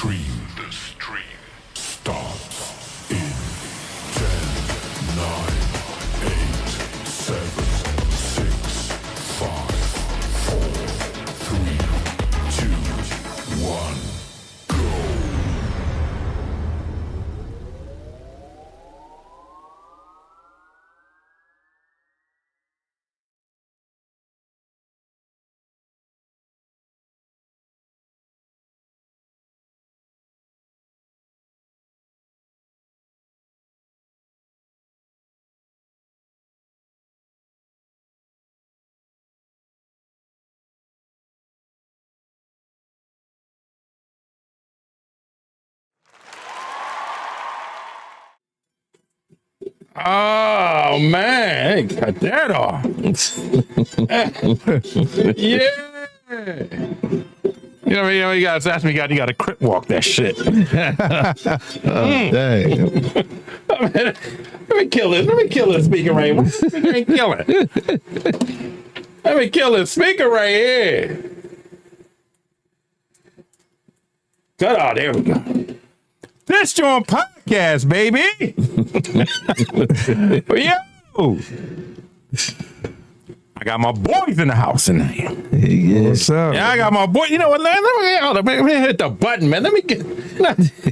stream starts in 10, 9, 8, 7, 6, 5, 4, 3, 2, 1, go. Oh man, cut that off. Yeah. You guys ask me, you got to crip walk that shit. Dang. Let me kill this. Let me kill this speaker right here. Speaker ain't killing. Let me kill this speaker right here. Cut off. There we go. This joint podcast, baby. Yo. I got my boys in the house tonight. Yeah. What's up? Yeah, I got my boy. You know what? Let me hit the button, man. Let me get him.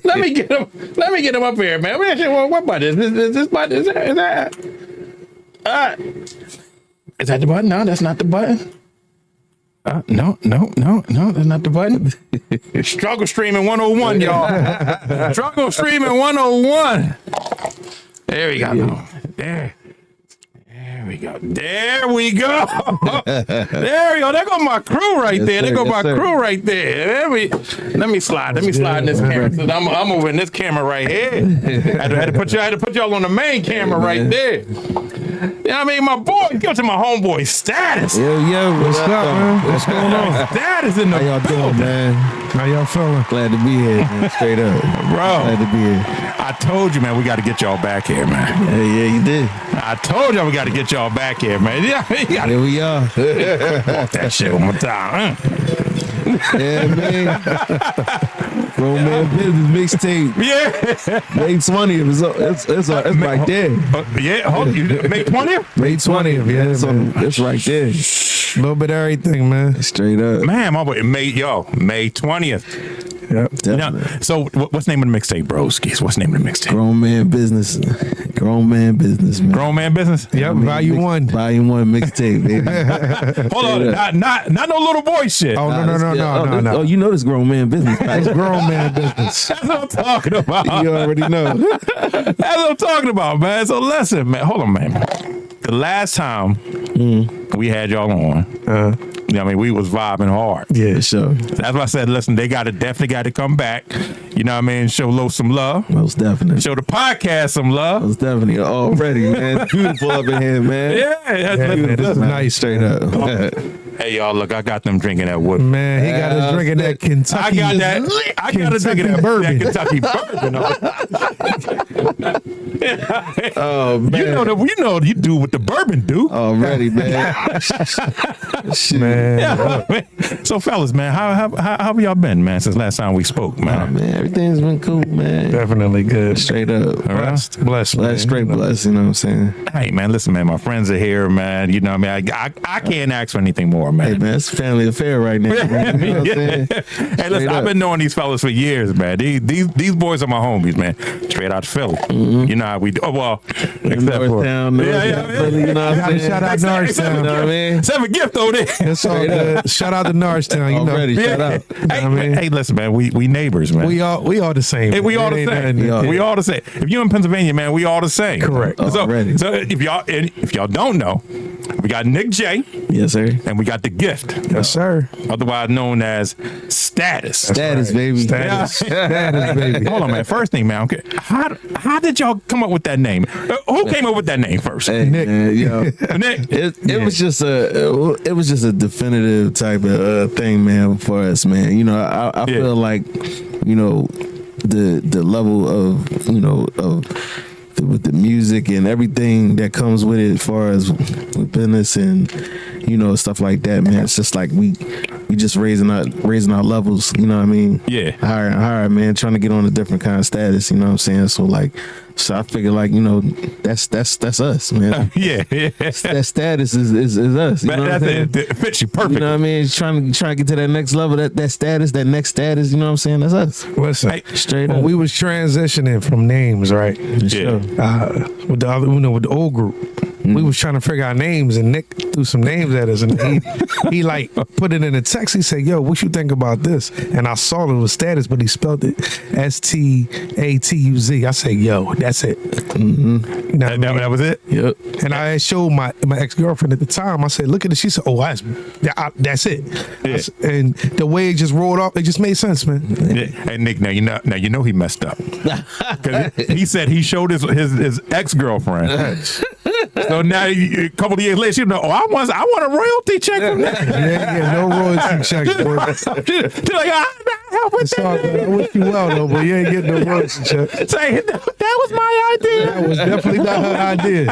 Let me get him up here, man. What button is this button? Is that? Is that the button? No, that's not the button. No, that's not the button. Struggle streaming 101, y'all. Struggle streaming 101. There we go. Yeah. There we go. There we go. There we go. There go my crew right there. There go my crew right there. Let me slide. Let me slide in this camera. I'm over in this camera right here. I had to put y'all on the main camera right there. You know what I mean? My boy, go to my homeboy Status. Yo, what's up, man? What's going on? Status in the How y'all doing, man? How y'all feeling? Glad to be here, man. Straight up. Bro. Glad to be here. I told you, man, we got to get y'all back here, man. Yeah, you did. I told y'all we got to get y'all back here, man. Yeah, here we are. Walk that shit one more time. Yeah, man. Grown Man Business mixtape. Yeah. May 20th. It's right there. Yeah, hold you. May 20th? May 20th. Yeah, it's right there. A little bit of everything, man. Straight up. Man, my boy, May 20th. Yep, definitely. Now, so what's the name of the mixtape, broskies? What's the name of the mixtape? Grown Man Business. Grown Man Business, man. Grown Man Business? Yep, Volume 1. Volume 1 mixtape, baby. Hold on, not no little boy shit. Oh, no. Oh, you know this Grown Man Business. It's Grown Man Business. That's what I'm talking about. You already know. That's what I'm talking about, man. So listen, man. Hold on, man. The last time we had y'all on, you know what I mean, we was vibing hard. Yeah, sure. That's why I said, listen, they definitely got to come back. You know what I mean? Show Lo some love. Most definitely. Show the podcast some love. Most definitely. Already, man. Beautiful up in here, man. Yeah, that's nice. Straight up. Hey, y'all, look, I got them drinking that wood. Man, he got us drinking that Kentucky. I got us drinking that bourbon. That Kentucky bourbon. Oh, man. You know what you do what the bourbon do. Already, man. Man. Yeah. So, fellas, man, how have y'all been, man, since last time we spoke, man? Oh, man, everything's been cool, man. Definitely good. Straight up. Blessed, man. Straight blessed, you know what I'm saying? Hey, man, listen, man, my friends are here, man. You know what I mean? I can't ask for anything more, man. Hey, man, it's a family affair right now, man. You know what I'm saying? Hey, listen, I've been knowing these fellas for years, man. These boys are my homies, man. Straight out of Philly. You know how we do. Oh, well, except Northtown, for... Philly, you know what I'm saying? Shout out Northtown. You know what I mean? Except for Gift over there. That's all good. Shout out to Northtown. You know. Already, shout out. Hey, listen, man, we neighbors, man. We all the same. Hey, we all the same. We all the same. If you're in Pennsylvania, man, we all the same. Correct. So if y'all don't know, we got Nick J. Yes, sir. And we got the Gift. Yes, sir. Otherwise known as Status. Status, baby. Status, baby. Hold on, man. First thing, man. Okay. How did y'all come up with that name? Who came up with that name first? Hey, Nick. Man, yo, Nick. It was just a definitive type of thing, man, for us, man. You know, I feel like, you know, the level of, you know, with the music and everything that comes with it, as far as with business and, you know, stuff like that, man. It's just like we just raising our levels, you know what I mean? Yeah. Higher and higher, man, trying to get on a different kind of status, you know what I'm saying? So I figure, like, you know, that's us, man. Yeah. That status is us. You know what I'm saying? It fits you perfect. You know what I mean? Trying to get to that next level, that status, that next status, you know what I'm saying? That's us. Listen, Straight when up. we was transitioning from names, right? Yeah. With the other, you know, with the old group, we was trying to figure out names, and Nick threw some names at us, and he like put it in a text. He said, "Yo, what you think about this?" And I saw it was status, but he spelled it STATUZ. I said, "Yo, that's it." Mm-hmm. You know what I mean? That was it. Yep. And I showed my ex-girlfriend at the time. I said, "Look at it." She said, "Oh, that's it." Yeah. And the way it just rolled off, it just made sense, man. Yeah. Hey Nick, now you know he messed up. 'Cause he said he showed his ex-girlfriend. So now a couple of years later, she know, I want a royalty check from that. Yeah, no royalty checks, boy. They're like, I help with It's all good. I wish you well, though, but you ain't getting no royalty check. Say, that was my idea. That was definitely not her idea.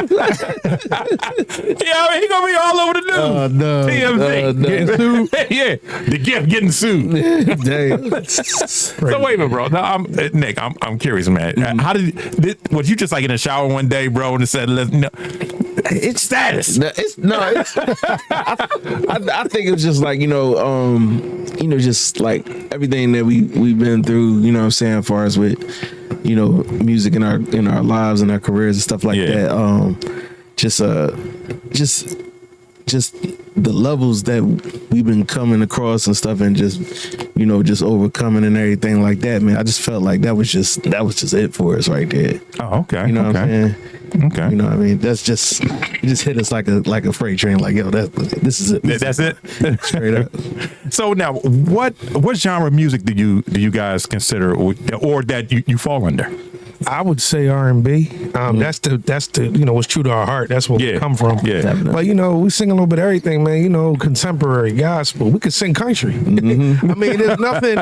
Yeah, I mean, he gonna be all over the news. No. TMZ. Getting sued. Yeah, the gift getting sued. Damn. So wait a minute, bro. Now, Nick, I'm curious, man. How was you just like in the shower one day, bro, and said, it's status? I think it was just like, you know, just like everything that we've been through, you know what I'm saying, as far as with, you know, music in our lives and our careers and stuff like that. Just the levels that we've been coming across and stuff, and just, you know, just overcoming and everything like that, man. I just felt like that was just it for us right there. Oh, okay. You know what I'm saying? Okay. You know what I mean? That's just, it just hit us like a freight train. Like, yo, this is it. That's it. Straight up. So now, what genre of music do you guys consider, or that you fall under? I would say R&B. That's the you know, what's true to our heart. That's where we come from. Yeah. But you know, we sing a little bit of everything, man. You know, contemporary, gospel. We could sing country. I mean, there's nothing.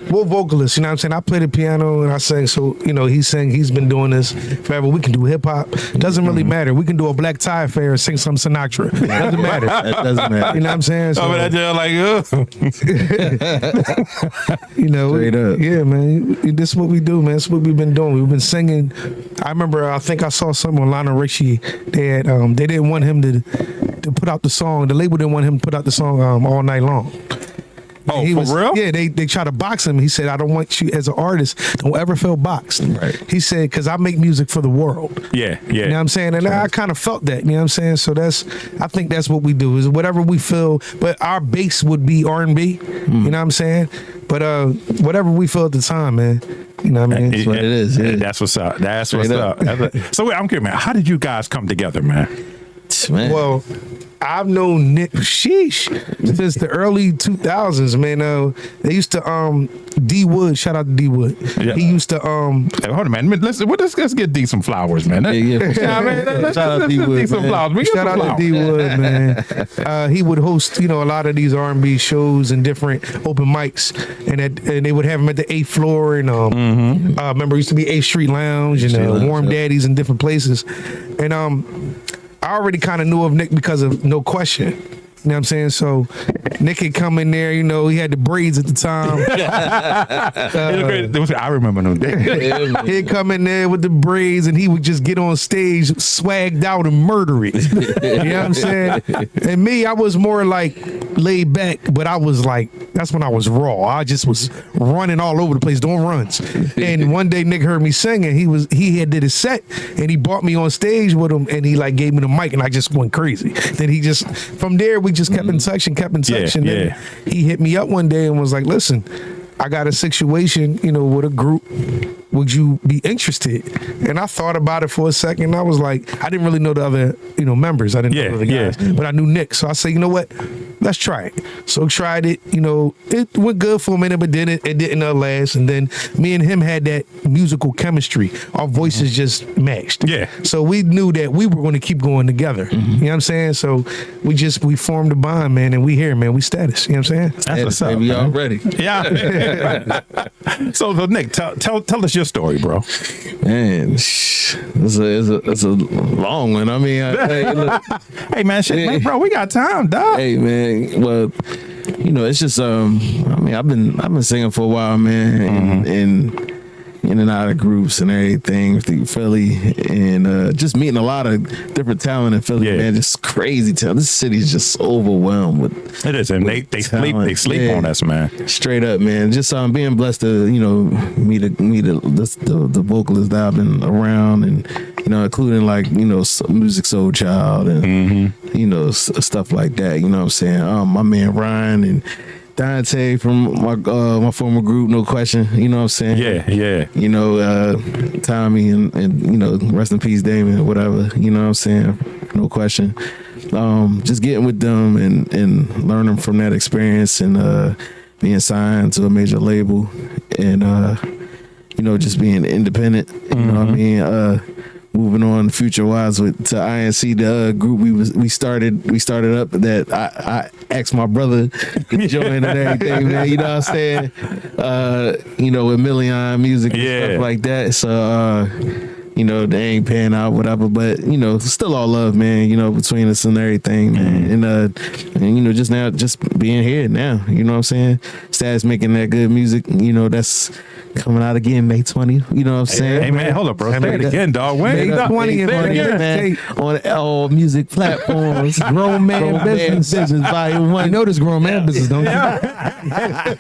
We're vocalists. You know what I'm saying? I play the piano and I sing. So you know, he's been doing this forever. We can do hip hop. Doesn't really matter. We can do a black tie affair and sing some Sinatra. Doesn't matter. That doesn't matter. You know what I'm saying? So, Oh, but I like, you know, Straight up. yeah, man. This is what we do, man. This is what we've been doing. We've been singing. I remember, I think I saw something on Lionel Richie. They had, they didn't want him to put out the song. The label didn't want him to put out the song All Night Long. oh, He for was, real? Yeah, they tried to box him. He said, "I don't want you as an artist. Don't ever feel boxed." Right. He said, "Because I make music for the world." Yeah. You know what I'm saying? And I kind of felt that, you know what I'm saying? So I think that's what we do, is whatever we feel, but our base would be R&B, you know what I'm saying? But whatever we feel at the time, man, you know what I mean? That's what it is. Yeah. That's what's up. That's Straight what's up. So wait, I'm curious, man. How did you guys come together, man? Man. Well, I've known Nick since the early 2000s, man. They used to D Wood, shout out to D Wood. Yeah. He used to Hey, hold on, man. Let's get D some flowers, man. Yeah. I mean, let's Shout out D D-Wood, some man. flowers. We get shout some out to flowers. D Wood, man. He would host, you know, a lot of these R&B shows and different open mics, and they would have him at the 8th floor, and remember it used to be 8th Street Lounge and Street Lounge, Warm yeah. Daddies and different places, and I already kind of knew of Nick because of No Question. You know what I'm saying? So Nick had come in there, you know, he had the braids at the time. I remember them days. He'd come in there with the braids and he would just get on stage, swagged out and murder it. You know what I'm saying? And me, I was more like laid back, but I was like, that's when I was raw. I just was running all over the place, doing runs. And one day Nick heard me singing. He had did his set and he brought me on stage with him and he like gave me the mic and I just went crazy. Then he just, from there, we just kept in touch and kept in touch. And then he hit me up one day and was like, "Listen, I got a situation, you know, with a group. Would you be interested?" And I thought about it for a second. I was like, I didn't really know the other, you know, members. I didn't know the other guys, but I knew Nick. So I said, you know what? Let's try it. So tried it. You know, it went good for a minute, but then it didn't last. And then me and him had that musical chemistry. Our voices just matched. Yeah. So we knew that we were going to keep going together. You know what I'm saying? So we formed a bond, man, and we here, man. We status. You know what I'm saying? That's what's up. We man. already. Yeah. So Nick, tell us your your story, bro. Man, it's a long one. I mean, hey, look, Hey, man, shit, man, bro, we got time, dog. hey, man. Well, it's just I mean, I've been singing for a while, man, and in and out of groups and everything through Philly, and just meeting a lot of different talent in Philly, man. Just crazy talent. This city is just overwhelmed with. It is, and they sleep on us, man. Straight up, man. Just being blessed to meet the vocalists that I've been around, and including like Music Soul Child and stuff like that. You know what I'm saying? My man Ryan and Dante from my former group, no question. You know what I'm saying? Yeah. Tommy and rest in peace, Damon, whatever. You know what I'm saying? No question. Just getting with them and learning from that experience, and being signed to a major label, and just being independent. You know what I mean? Moving on future wise to INC, the group we started up that I asked my brother to join and everything, man. You know what I'm saying? With Million Music and stuff like that. So they ain't paying out, whatever, but still all love, man, between us and everything, man. And just being here now, you know what I'm saying? Statuz making that good music, that's coming out again May 20th. You know what I'm saying? Hey, man, hold up, bro. Say it again, dog. May 20th, man. On all music platforms. Grown Man Business Volume 1. You know this grown man business, don't you?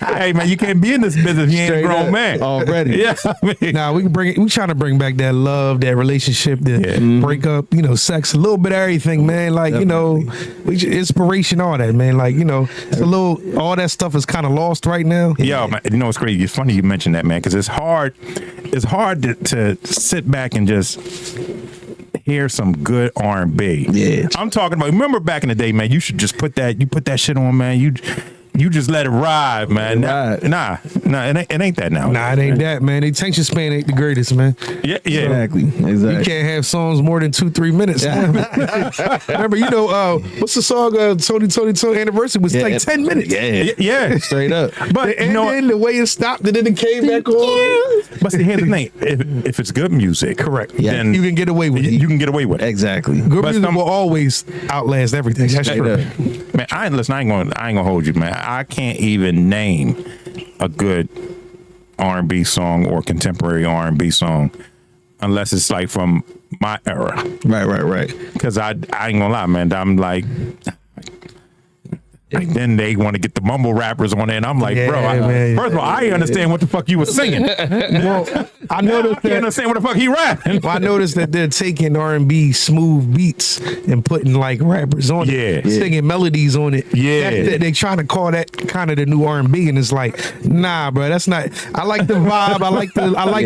Hey, man, you can't be in this business if you ain't a grown man already. Yeah, I mean. Nah, we trying to bring back that love, that relationship, that break up, sex, a little bit of everything, man. Like, inspiration, all that, man. Like, it's a little, all that stuff is kind of lost right now. Yo, man, it's crazy. It's funny you mentioned that, man, because it's hard to sit back and just hear some good R&B. Yeah. I'm talking about, remember back in the day, man, you should just put that shit on, man. You just let it ride, man. Nah, it ain't that now. Nah, it ain't that, man. The attention span ain't the greatest, man. Yeah. Exactly. You can't have songs more than 2-3 minutes. Remember, what's the song? Tony Anniversary was like 10 minutes. Yeah. Straight up. But then the way it stopped, and then it came back on. But see, here's the thing: if it's good music, correct, then you can get away with it. You can get away with it. Exactly. Good music will always outlast everything. That's true. Man, I ain't gonna hold you, man. I can't even name a good R&B song or contemporary R&B song unless it's like from my era. Right. Because I ain't gonna lie, man. I'm like, then they want to get the mumble rappers on there, and I'm like, first of all, I understand what the fuck you were singing. Well, I noticed I understand what the fuck he rapping. Well, I noticed that they're taking R&B smooth beats and putting like rappers on it, singing melodies on it. Yeah, they trying to call that kind of the new R&B, and it's like, nah, bro, that's not. I like the vibe, I like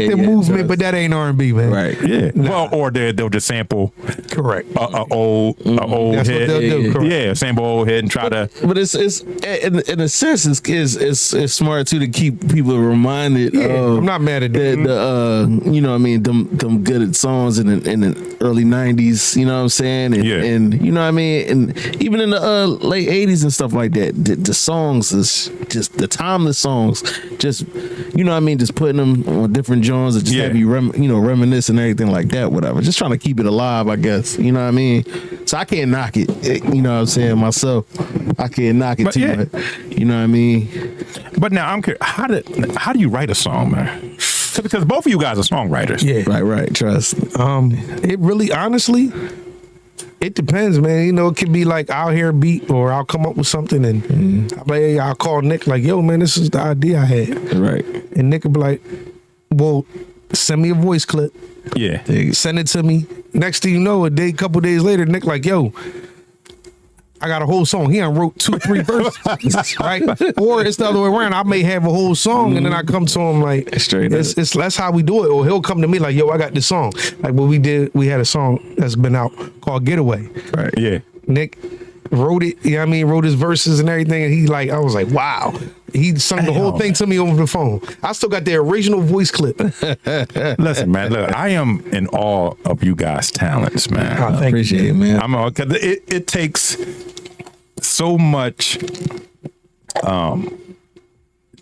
the movement, but that ain't R&B, man. Right. Yeah. Well, or they'll just sample correct a old that's hit. What they'll do, correct. Yeah, sample old hit and try to. But it's in a sense it's smart too to keep people reminded of. I'm not mad at that. Them good songs in the early 90s, you know what I'm saying? And you know what I mean? And even in the late 80s and stuff like that, the songs is just the timeless songs, just just putting them on different genres that just have you reminisce and everything like that, whatever. Just trying to keep it alive, I guess. You know what I mean? So I can't knock it. You know what I'm saying? Myself, I can't knock it too much. You know what I mean? But now I'm curious, how do you write a song, man? Because both of you guys are songwriters. Yeah. Right. Trust. It really, honestly, it depends, man. It could be like I'll hear a beat or I'll come up with something and I'll call Nick like, yo, man, this is the idea I had. Right. And Nick will be like, well, send me a voice clip. Yeah. Send it to me. Next thing you know, a couple days later, Nick like, yo, I got a whole song. He done wrote 2-3 verses, right? Or it's the other way around. I may have a whole song, and then I come to him like, straight up. That's how we do it. Or he'll come to me like, yo, I got this song. Like what we did, we had a song that's been out called Getaway. Right. Yeah. Nick wrote it, you know what I mean? Wrote his verses and everything, and I was like, wow. He sung the whole thing to me over the phone. I still got the original voice clip. Listen, man, look, I am in awe of you guys' talents, man. I appreciate it, man. I'm all, because it takes so much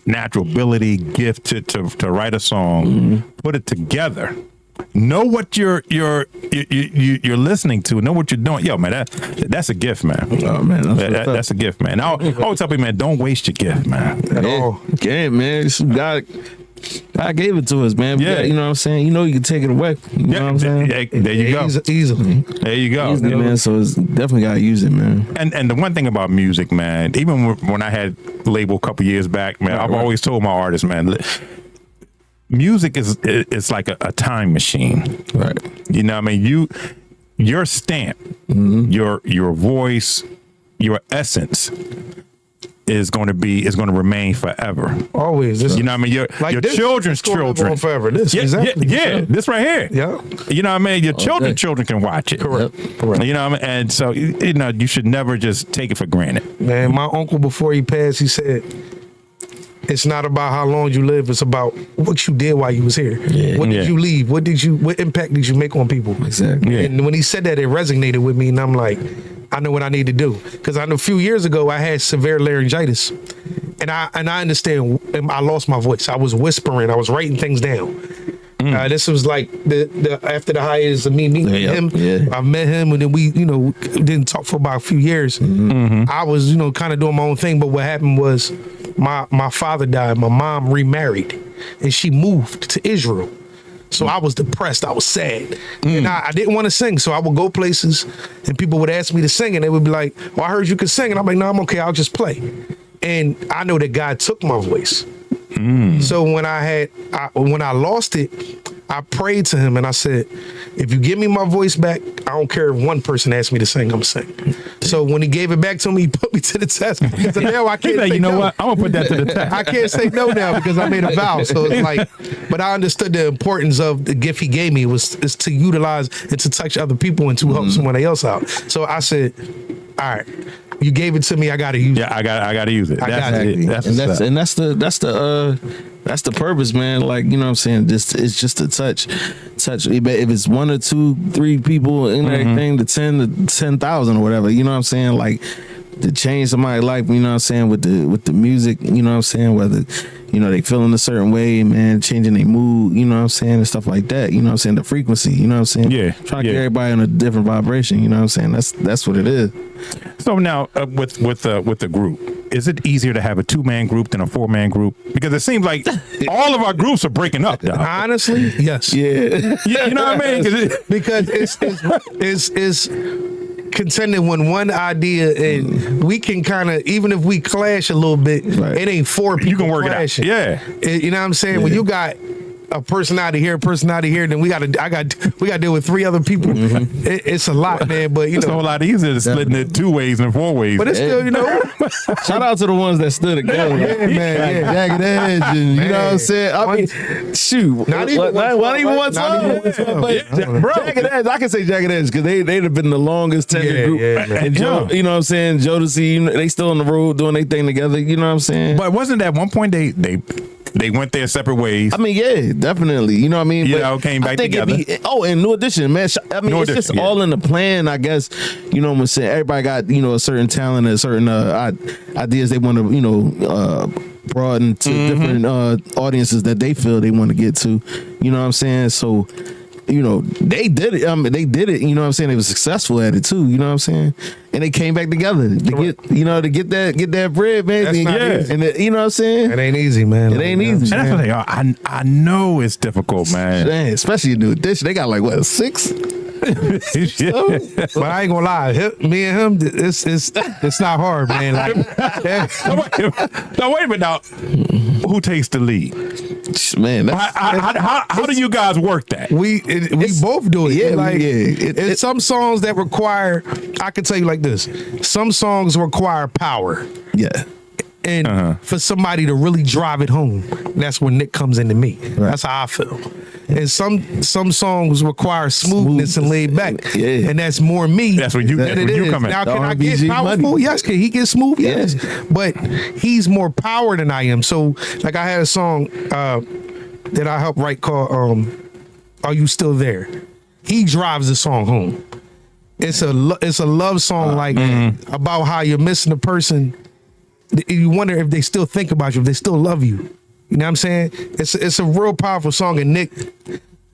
natural ability, gift to write a song, put it together. Know what you're listening to. Know what you're doing. Yo, man, that's a gift, man. Oh man, That's a gift, man. I always tell people, man, don't waste your gift, man. Okay, man. God gave it to us, man. Yeah. You know what I'm saying? You know you can take it away. You know what I'm saying? There you go. Easily. There you go. Easily, man. So it's definitely gotta use it, man. And the one thing about music, man, even when I had label a couple years back, man, I've always told my artists, man, music is like a time machine. Right. You know what I mean? Your stamp, your voice, your essence is going to remain forever. Always. You know what I mean? Your children's children. Forever. This, exactly. Yeah, this right here. Yeah. You know what I mean? Your children can watch it. Correct. Yep. Correct. You know what I mean? And so, you know, you should never just take it for granted. Man, my uncle, before he passed, he said, it's not about how long you live, it's about what you did while you was here. Yeah. What did you leave? What impact did you make on people? Exactly. Yeah. And when he said that, it resonated with me, and I'm like, I know what I need to do. Because I know a few years ago I had severe laryngitis, and I understand. I lost my voice. I was whispering. I was writing things down. This was like the after the hiatus of me meeting him. Yeah. I met him, and then we, didn't talk for about a few years. I was, kind of doing my own thing. But what happened was, my father died. My mom remarried, and she moved to Israel. So I was depressed. I was sad. And I didn't want to sing. So I would go places and people would ask me to sing, and they would be like, well, I heard you could sing. And I'm like, no, I'm okay. I'll just play. And I know that God took my voice. So when I lost it, I prayed to him and I said, if you give me my voice back, I don't care if one person asked me to sing, I'm sing. So when he gave it back to me, he put me to the test. So now I can't say you know no. what? I'm going to put that to the test. I can't say no now because I made a vow. So it's like, but I understood the importance of the gift he gave me is to utilize and to touch other people and to help somebody else out. So I said, all right, you gave it to me, I got to use it. Yeah, I got to use it. That's the purpose, man. Like, you know what I'm saying? It's just a touch. If it's 1 or 2, 3 people and everything, to 10,000 or whatever, you know what I'm saying? Like, to change somebody's life, you know what I'm saying, with the music, you know what I'm saying, whether, they feeling a certain way, man, changing their mood, you know what I'm saying, and stuff like that, you know what I'm saying, the frequency, you know what I'm saying? Yeah. Trying to get everybody on a different vibration, you know what I'm saying? That's what it is. So now with the group, is it easier to have a 2-man group than a 4-man group? Because it seems like all of our groups are breaking up, dog. Honestly, yes. Yeah. You know what I mean? Because it's contending with one idea, and we can kind of, even if we clash a little bit, it ain't 4 people. You can work clashing. it out. Yeah. You know what I'm saying? When you got a personality here, then we got to deal with 3 other people. It's a lot, man. But It's a whole lot easier than splitting it 2 ways and 4 ways. but it's still, Shout out to the ones that stood together. Yeah, man, Like Jagged Edge, and you know what I'm saying? I mean, shoot. Not even one song. Bro, Jagged Edge, I can say Jagged Edge because they'd have been the longest tenured group. Yeah, man. And Joe, you know what I'm saying? Jodeci, they still on the road doing their thing together. You know what I'm saying? But wasn't that one point they went their separate ways? I mean, yeah, definitely. You know what I mean? But came back together. And New Edition, man. I mean, it's just all in the plan, I guess. You know what I'm saying? Everybody got, a certain talent and certain ideas they want to, broaden to different audiences that they feel they want to get to. You know what I'm saying? So, they did it. You know what I'm saying? They were successful at it too. You know what I'm saying? And they came back together to get that bread, man. That's not easy. And you know what I'm saying? It ain't easy, man. It ain't easy. And that's what they are. I know it's difficult, man. Man, especially New Edition. They got like what, 6? But I ain't gonna lie, me and him, it's not hard, man. Like, Now wait a minute. Now, who takes the lead? Man, How do you guys work that? we both do it. Yeah, It's some songs that require. I can tell you like this: some songs require power. yeah. And for somebody to really drive it home, that's when Nick comes into me. That's how I feel. And some songs require smoothness and laid back. Yeah. And that's more me. That's when you come in. Now, The can I get RBG powerful? money. Yes. Can he get smooth? Yes. But he's more power than I am. So, like, I had a song that I helped write called Are You Still There? He drives the song home. It's a love song, about how you're missing a person you wonder if they still think about you, if they still love you. You know what I'm saying? It's a real powerful song, and Nick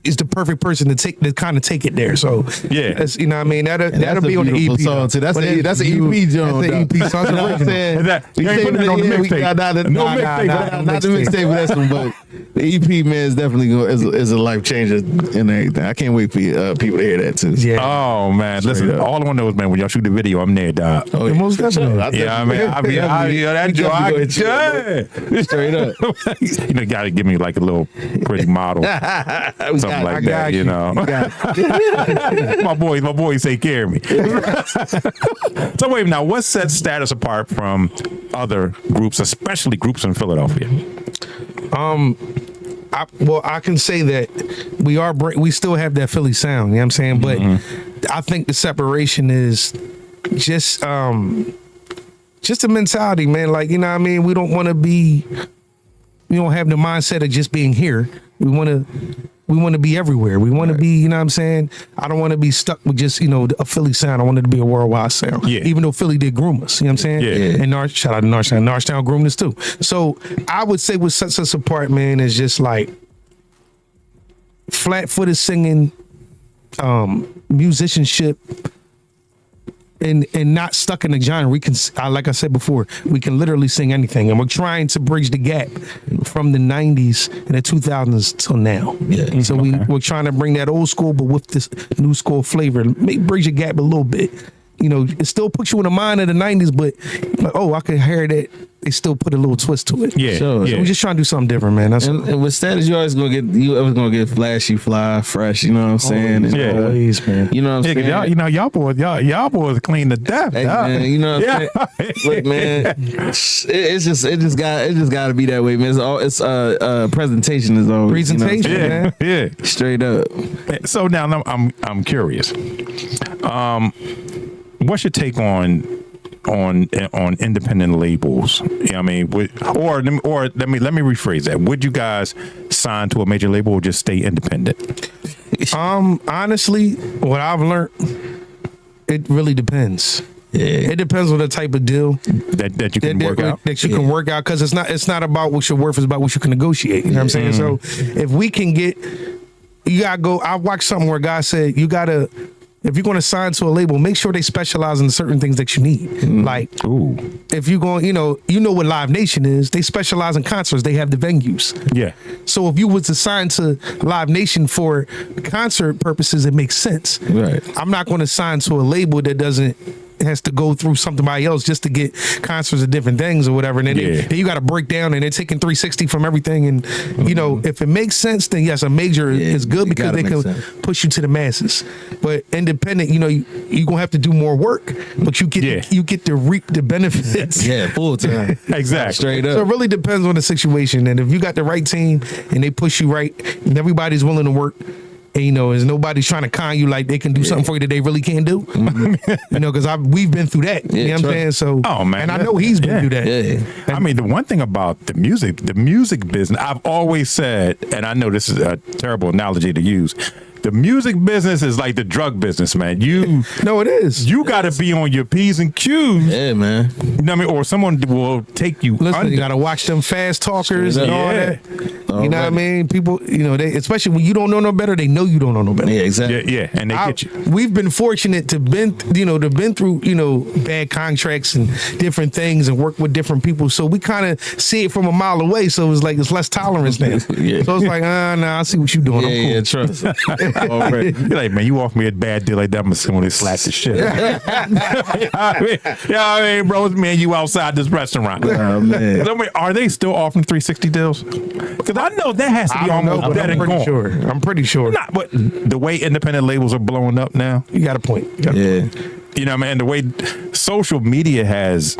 is the perfect person to kind of take it there. So that's, you know what I mean? That'll be on the EP song too. That's an EP, John. That's an EP song. You know what I'm saying? Not the mixtape for this one, but the EP, man, is definitely is a life changer and everything. I can't wait for people to hear that too. Yeah. Oh man, listen, all I want to know is, man, when y'all shoot the video, I'm there, dog. Oh, yeah. Most definitely. Yeah, I mean, that joint, straight up. You know, gotta give me like a little pretty model, something like that. You know, my boys take care of me. So wait, now what sets Status apart from other groups, especially groups in Philadelphia? I can say that we still have that Philly sound, you know what I'm saying? But I think the separation is just the mentality, man. Like, you know what I mean? We don't have the mindset of just being here. We want to be everywhere. We want to be, you know what I'm saying? I don't want to be stuck with just, a Philly sound. I want it to be a worldwide sound. Yeah. Even though Philly did groom us, you know what I'm saying? Yeah. And shout out to Norristown. Norristown groomed us too. So I would say what sets us apart, man, is just like flat-footed singing, musicianship, and not stuck in a genre. We can, like I said before, we can literally sing anything, and we're trying to bridge the gap from the '90s and the 2000s till now. Yeah. So we're trying to bring that old school, but with this new school flavor, bridge the gap a little bit. It still puts you in the mind of the '90s, but like, I could hear that they still put a little twist to it. Yeah, sure. So we're just trying to do something different, man. That's and with Status, you always gonna get flashy, fly, fresh. You know what I'm saying? always, man. You know what I'm saying? Y'all boys clean to death. Hey, man, you know what I'm saying? Look, man, it just got to be that way, man. It's presentation is always presentation, man. Yeah, straight up. So now I'm curious. What's your take on independent labels? You know what I mean? Or let me rephrase that. Would you guys sign to a major label or just stay independent? Honestly, what I've learned, it really depends. Yeah. It depends on the type of deal that you can work out. That you can work out, because it's not about what you're worth, it's about what you can negotiate. You know what I'm saying? So if we can you gotta go. I watched something where a guy said if you're going to sign to a label, make sure they specialize in certain things that you need. Like, if you're going, you know what Live Nation is. They specialize in concerts. They have the venues. Yeah. So if you was to sign to Live Nation for concert purposes, it makes sense. Right. I'm not going to sign to a label that has to go through somebody else just to get concerts of different things or whatever. And then, then you got to break down, and they're taking 360 from everything. And, if it makes sense, then yes, a major is good because they can push you to the masses. But independent, you're going to have to do more work, but you get to reap the benefits. Yeah, full time. Exactly. Straight up. So it really depends on the situation. And if you got the right team and they push you right and everybody's willing to work, and, is nobody's trying to con you like they can do something for you that they really can't do. Because we've been through that. You know what I'm saying? So, man, and I know he's been through that. Yeah. I mean, the one thing about the music business, I've always said, and I know this is a terrible analogy to use, the music business is like the drug business, man. No, it is. You got to be on your P's and Q's. Yeah, man. You know what I mean? Or someone will take you. Listen, under. you got to watch them fast talkers and all that. Already. You know what I mean? People, they, especially when you don't know no better, they know you don't know no better. Yeah, exactly. Yeah, and they get you. We've been fortunate to been through, bad contracts and different things and work with different people. So we kind of see it from a mile away. So it's less tolerance now. Yeah. So it's like, nah, I see what you're doing. I'm cool. Trust. Already. You're like, man, you offer me a bad deal like that, I'm going to slap the shit. I mean, bro, it's me and you outside this restaurant. Oh, man. So, are they still offering 360 deals? Because I know that has to be almost dead and gone. I'm pretty sure. But the way independent labels are blowing up now. You got a point. Yeah. You know, man, the way social media has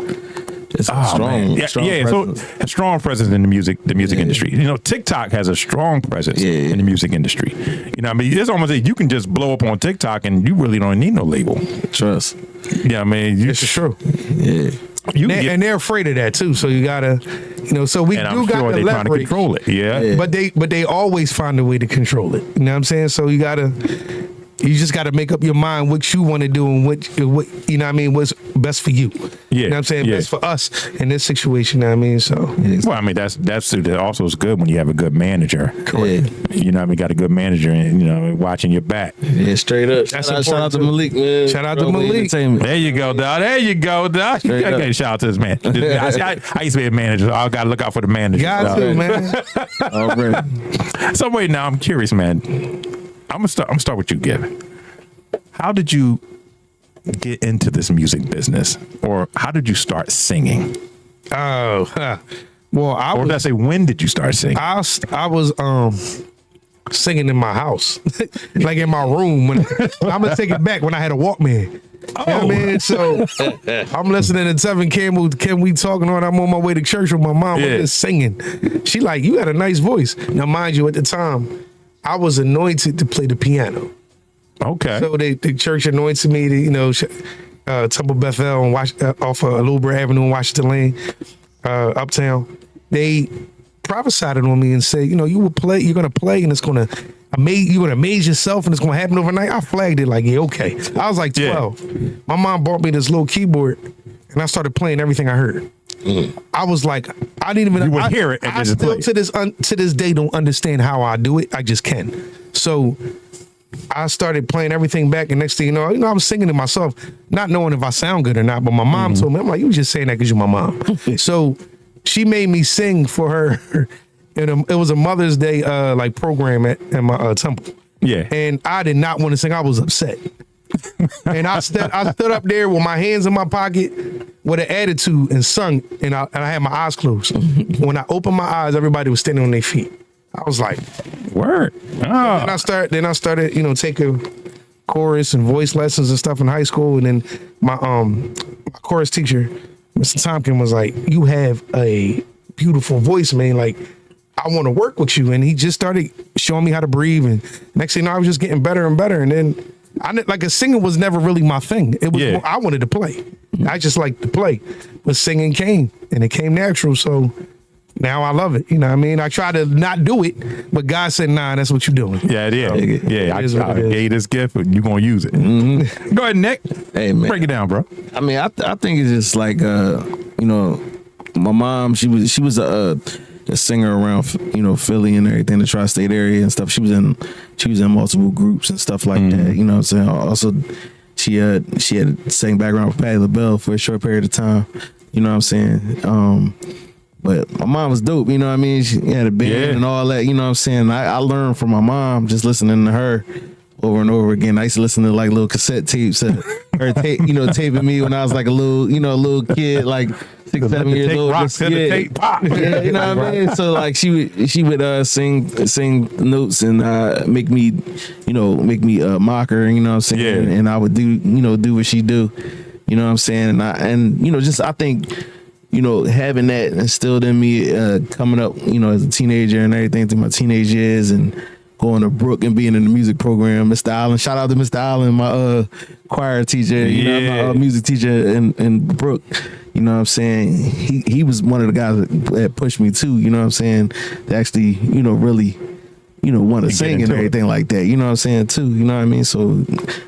It's strong a strong presence in the music industry. TikTok has a strong presence in the music industry. It's almost like you can just blow up on TikTok and you really don't need no label. Trust. Yeah, I mean, This is true. Yeah. And they're afraid of that too. So you gotta, so we and do I'm got sure to they're trying to leverage. control it. Yeah. But they always find a way to control it. You know what I'm saying? So you gotta. You just got to make up your mind what you want to do and what you know what I mean, what's best for you. You know what I'm saying? Best for us in this situation, you know what I mean? So well, I mean that also is good when you have a good manager. Correct. You know what I mean, got a good manager and watching your back. Yeah, straight up. That's shout out to important, Malik, man. Shout out to Malik. There you go, dog. There you go, dog. Okay, shout out to this man. I used to be a manager, so I gotta look out for the manager. Got to, man. Already. So wait, now I'm curious, man. I'm gonna start with you, Gavin. How did you get into this music business, or how did you start singing? Oh, well, Or did I say, when did you start singing? I was singing in my house, like in my room. When I'm gonna take it back, when I had a Walkman. Oh, You know what I mean? So I'm listening to Tevin Campbell, Can We Talking on? I'm on my way to church with my mom. I'm just singing. She like, you got a nice voice. Now, mind you, at the time, I was anointed to play the piano. Okay. So the church anointed me to, Temple Bethel and off of Louisville Avenue in Washington Lane, uptown. They prophesied on me and said, you're gonna play and it's gonna you're gonna amaze yourself and it's gonna happen overnight. I flagged it like, yeah, okay. I was like 12. My mom bought me this little keyboard and I started playing everything I heard. I was like, I didn't even. You would hear it and I just still play. to this day don't understand how I do it. I just can. So I started playing everything back, and next thing you know, I was singing to myself, not knowing if I sound good or not. But my mom told me, I'm like, you just saying that because you're my mom. So she made me sing for her. And it was a Mother's Day like program at my temple. Yeah. And I did not want to sing. I was upset. And I stood up there with my hands in my pocket with an attitude and sung, and I had my eyes closed. When I opened my eyes, everybody was standing on their feet. I was like, word. Oh. Then I started, taking chorus and voice lessons and stuff in high school. And then my chorus teacher, Mr. Tompkins, was like, you have a beautiful voice, man. Like, I want to work with you. And he just started showing me how to breathe. And next thing you know, I was just getting better and better. And then singing was never really my thing. It was more, I wanted to play. I just liked to play. But singing came, and it came natural. So now I love it. You know what I mean? I try to not do it, but God said, nah, that's what you're doing. Yeah, it is. So, yeah, I gave you this gift, but you're going to use it. Mm-hmm. Go ahead, Nick. Hey, man. Break it down, bro. I mean, I think it's just like, my mom, she was a singer around, Philly and everything, the tri-state area and stuff. She was in multiple groups and stuff like that. You know what I'm saying? Also, she had sang background with Patti LaBelle for a short period of time. You know what I'm saying? But my mom was dope. You know what I mean? She had a band and all that. You know what I'm saying? I learned from my mom just listening to her over and over again. I used to listen to like little cassette tapes of her taping me when I was like a little kid, like 6, 7 years old. Rocks in the tape pop. Yeah, you know what I mean? So like she would sing notes and make me mock her, you know what I'm saying? Yeah. And I would do what she do. You know what I'm saying? And I think having that instilled in me coming up, as a teenager and everything through my teenage years and going to Brook and being in the music program. Mr. Allen, shout out to Mr. Allen, my choir teacher, my music teacher in Brook. You know what I'm saying? He was one of the guys that pushed me too, you know what I'm saying, to actually, really, want to sing and everything like that. You know what I'm saying too, you know what I mean? So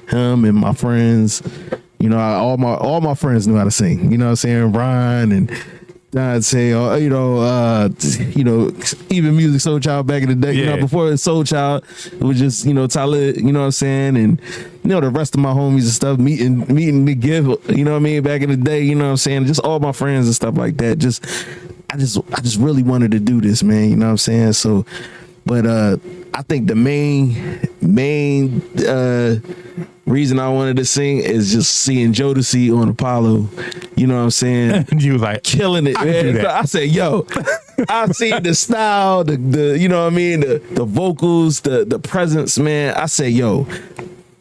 him and my friends, all my friends knew how to sing. You know what I'm saying? Brian and I'd say, even Music Soul Child back in the day, before Soul Child, it was just, Talib, you know what I'm saying? And, the rest of my homies and stuff, meeting the gift, you know what I mean? Back in the day, you know what I'm saying? Just all my friends and stuff like that. I just really wanted to do this, man. You know what I'm saying? So, but I think the main reason I wanted to sing is just seeing Jodeci on Apollo. You know what I'm saying? You was like, killing it, man. So I said, yo, I see the style, the you know what I mean, the vocals, the presence, man. I said, yo,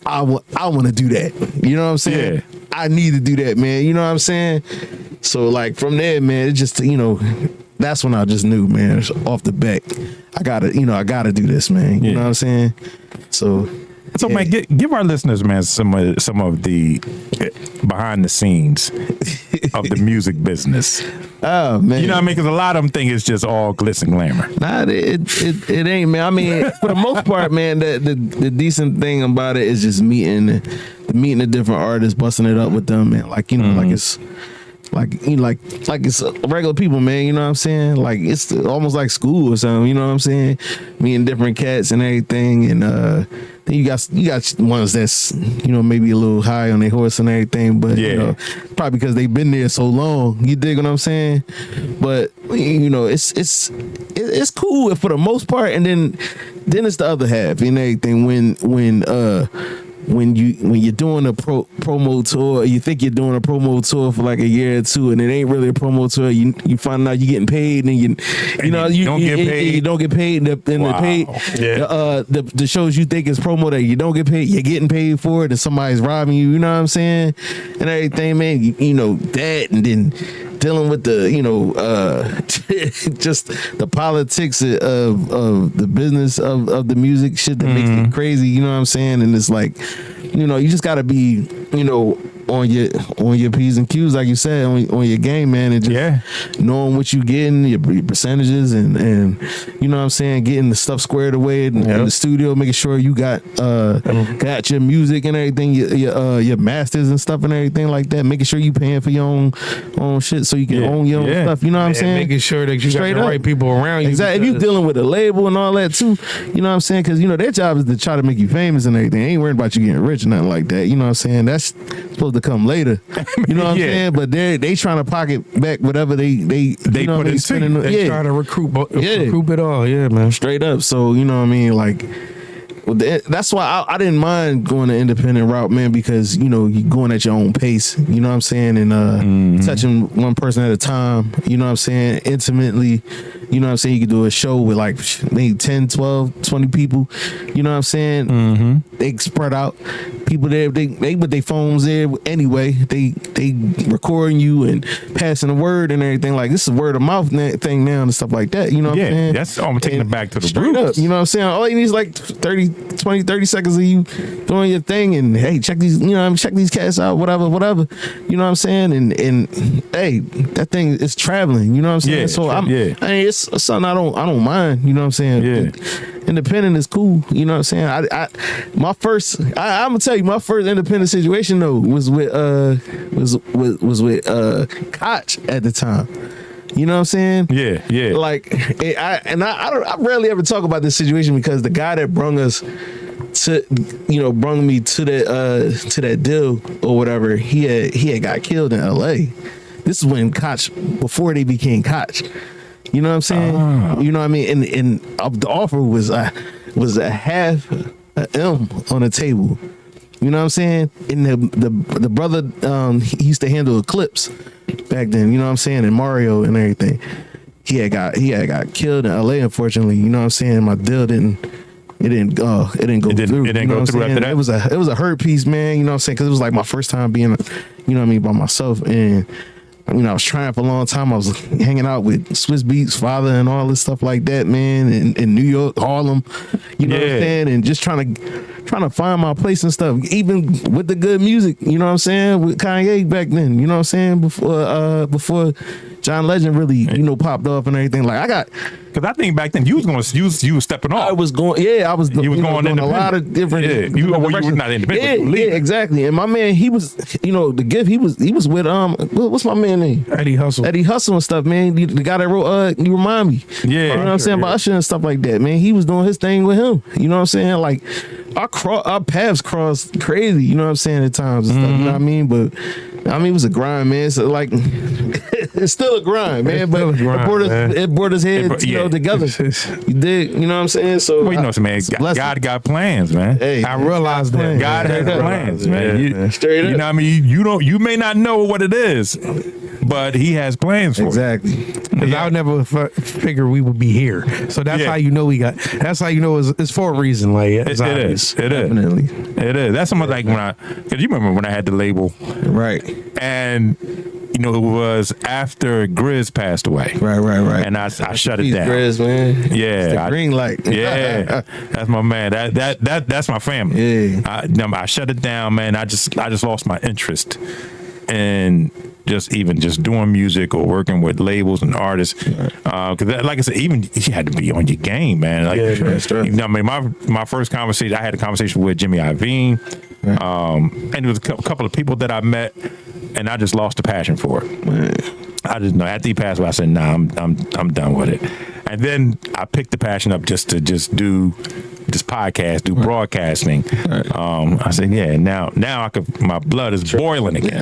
I want to do that. You know what I'm saying? Yeah. I need to do that, man. You know what I'm saying? So like from there, man, it just, that's when I just knew, man, off the back, I gotta do this, man. You know what I'm saying? So man, give our listeners, man, some of the behind the scenes of the music business? Oh man, You know what I mean? Because a lot of them think it's just all glitz and glamour. Nah, it ain't, man. I mean, for the most part, man, the decent thing about it is just meeting the different artists, busting it up with them, man. Like, you know, like it's like it's regular people, man. You know what I'm saying? Like it's almost like school or something. You know what I'm saying? Meeting different cats and everything, and then you got ones that's, you know, maybe a little high on their horse and everything, but you know, probably because they've been there so long. You dig what I'm saying? But you know, it's cool for the most part, and then it's the other half and everything when you're doing a promo tour, you think you're doing a promo tour for like a year or two, and it ain't really a promo tour. You find out you're getting paid, and you don't get paid. You don't get paid, and the shows you think is promo that you don't get paid, you're getting paid for it, and somebody's robbing you. You know what I'm saying? And everything, man. You know that, and then dealing with the, you know, just the politics of the business of the music shit that makes it crazy. You know what I'm saying? And it's like, you know, you just gotta be, you know, on your P's and Q's, like you said, on your game, man, and just knowing what you getting, your percentages, and you know what I'm saying, getting the stuff squared away in the studio, making sure you got your music and everything, your masters and stuff and everything like that, making sure you paying for your own shit so you can own your own stuff. You know what I'm saying? Making sure that you Straight got the up. right people around you. Exactly. If you dealing with a label and all that too, you know what I'm saying? Because, you know, their job is to try to make you famous and everything. They ain't worried about you getting rich or nothing like that. You know what I'm saying? That's supposed to come later. You know what I'm saying? But they trying to pocket back whatever they you know, put into you. They trying to recruit it all. Yeah, man. Straight up. So, you know what I mean? Like, that's why I didn't mind going the independent route, man, because, you know, you're going at your own pace, you know what I'm saying, and touching one person at a time, you know what I'm saying, intimately, you know what I'm saying. You could do a show with like maybe 10, 12, 20 people, you know what I'm saying. They spread out, people there, they put their phones there anyway, they recording you and passing the word and everything. Like, this is word of mouth thing now and stuff like that, you know what I'm saying. That's I'm taking it back to the straight roots. up, you know what I'm saying. All you need is like 30 seconds of you doing your thing, and hey, check these, you know, check these cats out, whatever, you know what I'm saying, and hey, that thing is traveling, you know what I'm saying. So I mean, it's something I don't mind, you know what I'm saying. Independent is cool, you know what I'm saying. I'm gonna tell you, my first independent situation though was with Koch at the time. You know what I'm saying? Yeah. Like, I rarely ever talk about this situation because the guy that brung me to that deal or whatever, he had got killed in L.A. This is when Koch, before they became Koch. You know what I'm saying? You know what I mean? And the offer was a half a M on the table. You know what I'm saying? And the brother, he used to handle Eclipse back then, you know what I'm saying, and Mario and everything. He had got killed in LA, unfortunately. You know what I'm saying? My deal didn't go through. It didn't go through after that. It was a hurt piece, man. You know what I'm saying? Because it was like my first time being, you know what I mean, by myself. And you know, I was trying for a long time. I was hanging out with Swiss Beats father and all this stuff like that, man, in New York, Harlem, you know what I'm saying, and just trying to find my place and stuff, even with the good music, you know what I'm saying, with Kanye back then, you know what I'm saying, before John Legend really, you know, popped off and everything. Like, because I think back then you was stepping off. I was going doing a lot of different. You were not independent. Yeah, exactly. And my man, he was, you know, the gift. He was with what's my man name? Eddie Hustle and stuff, man. The guy that wrote you Remind Me. Yeah, you know what I'm saying, about Usher and stuff like that, man. He was doing his thing with him. You know what I'm saying? Like, our paths crossed crazy. You know what I'm saying, at times and stuff. You know what I mean? But I mean, it was a grind, man. So like, it's still a grind, man. But it brought his head, you know, together. You dig? You know what I'm saying? So, well, you know, man, God got plans, man. Hey, I realized that God has plans, man. Straight up. You know what I mean? You may not know what it is, but He has plans for it. Exactly. Because I would never figure we would be here. So that's how you know that's how you know it's for a reason. Like, it is. Definitely. It is. That's something like because you remember when I had the label, right? And you know, it was after Grizz passed away. Right. And I shut it down. Grizz, man. Yeah. Green light. Yeah. That's my man. That's my family. Yeah. I shut it down, man. I just lost my interest in just doing music or working with labels and artists. Because like I said, even you had to be on your game, man. Like, you know, I mean, my first conversation, I had a conversation with Jimmy Iovine, and there was a couple of people that I met, and I just lost the passion for it. I just know after he passed away, I said, "Nah, I'm done with it." And then I picked the passion up just to do this podcast, do broadcasting. I said, "Yeah, now I could. My blood is boiling again."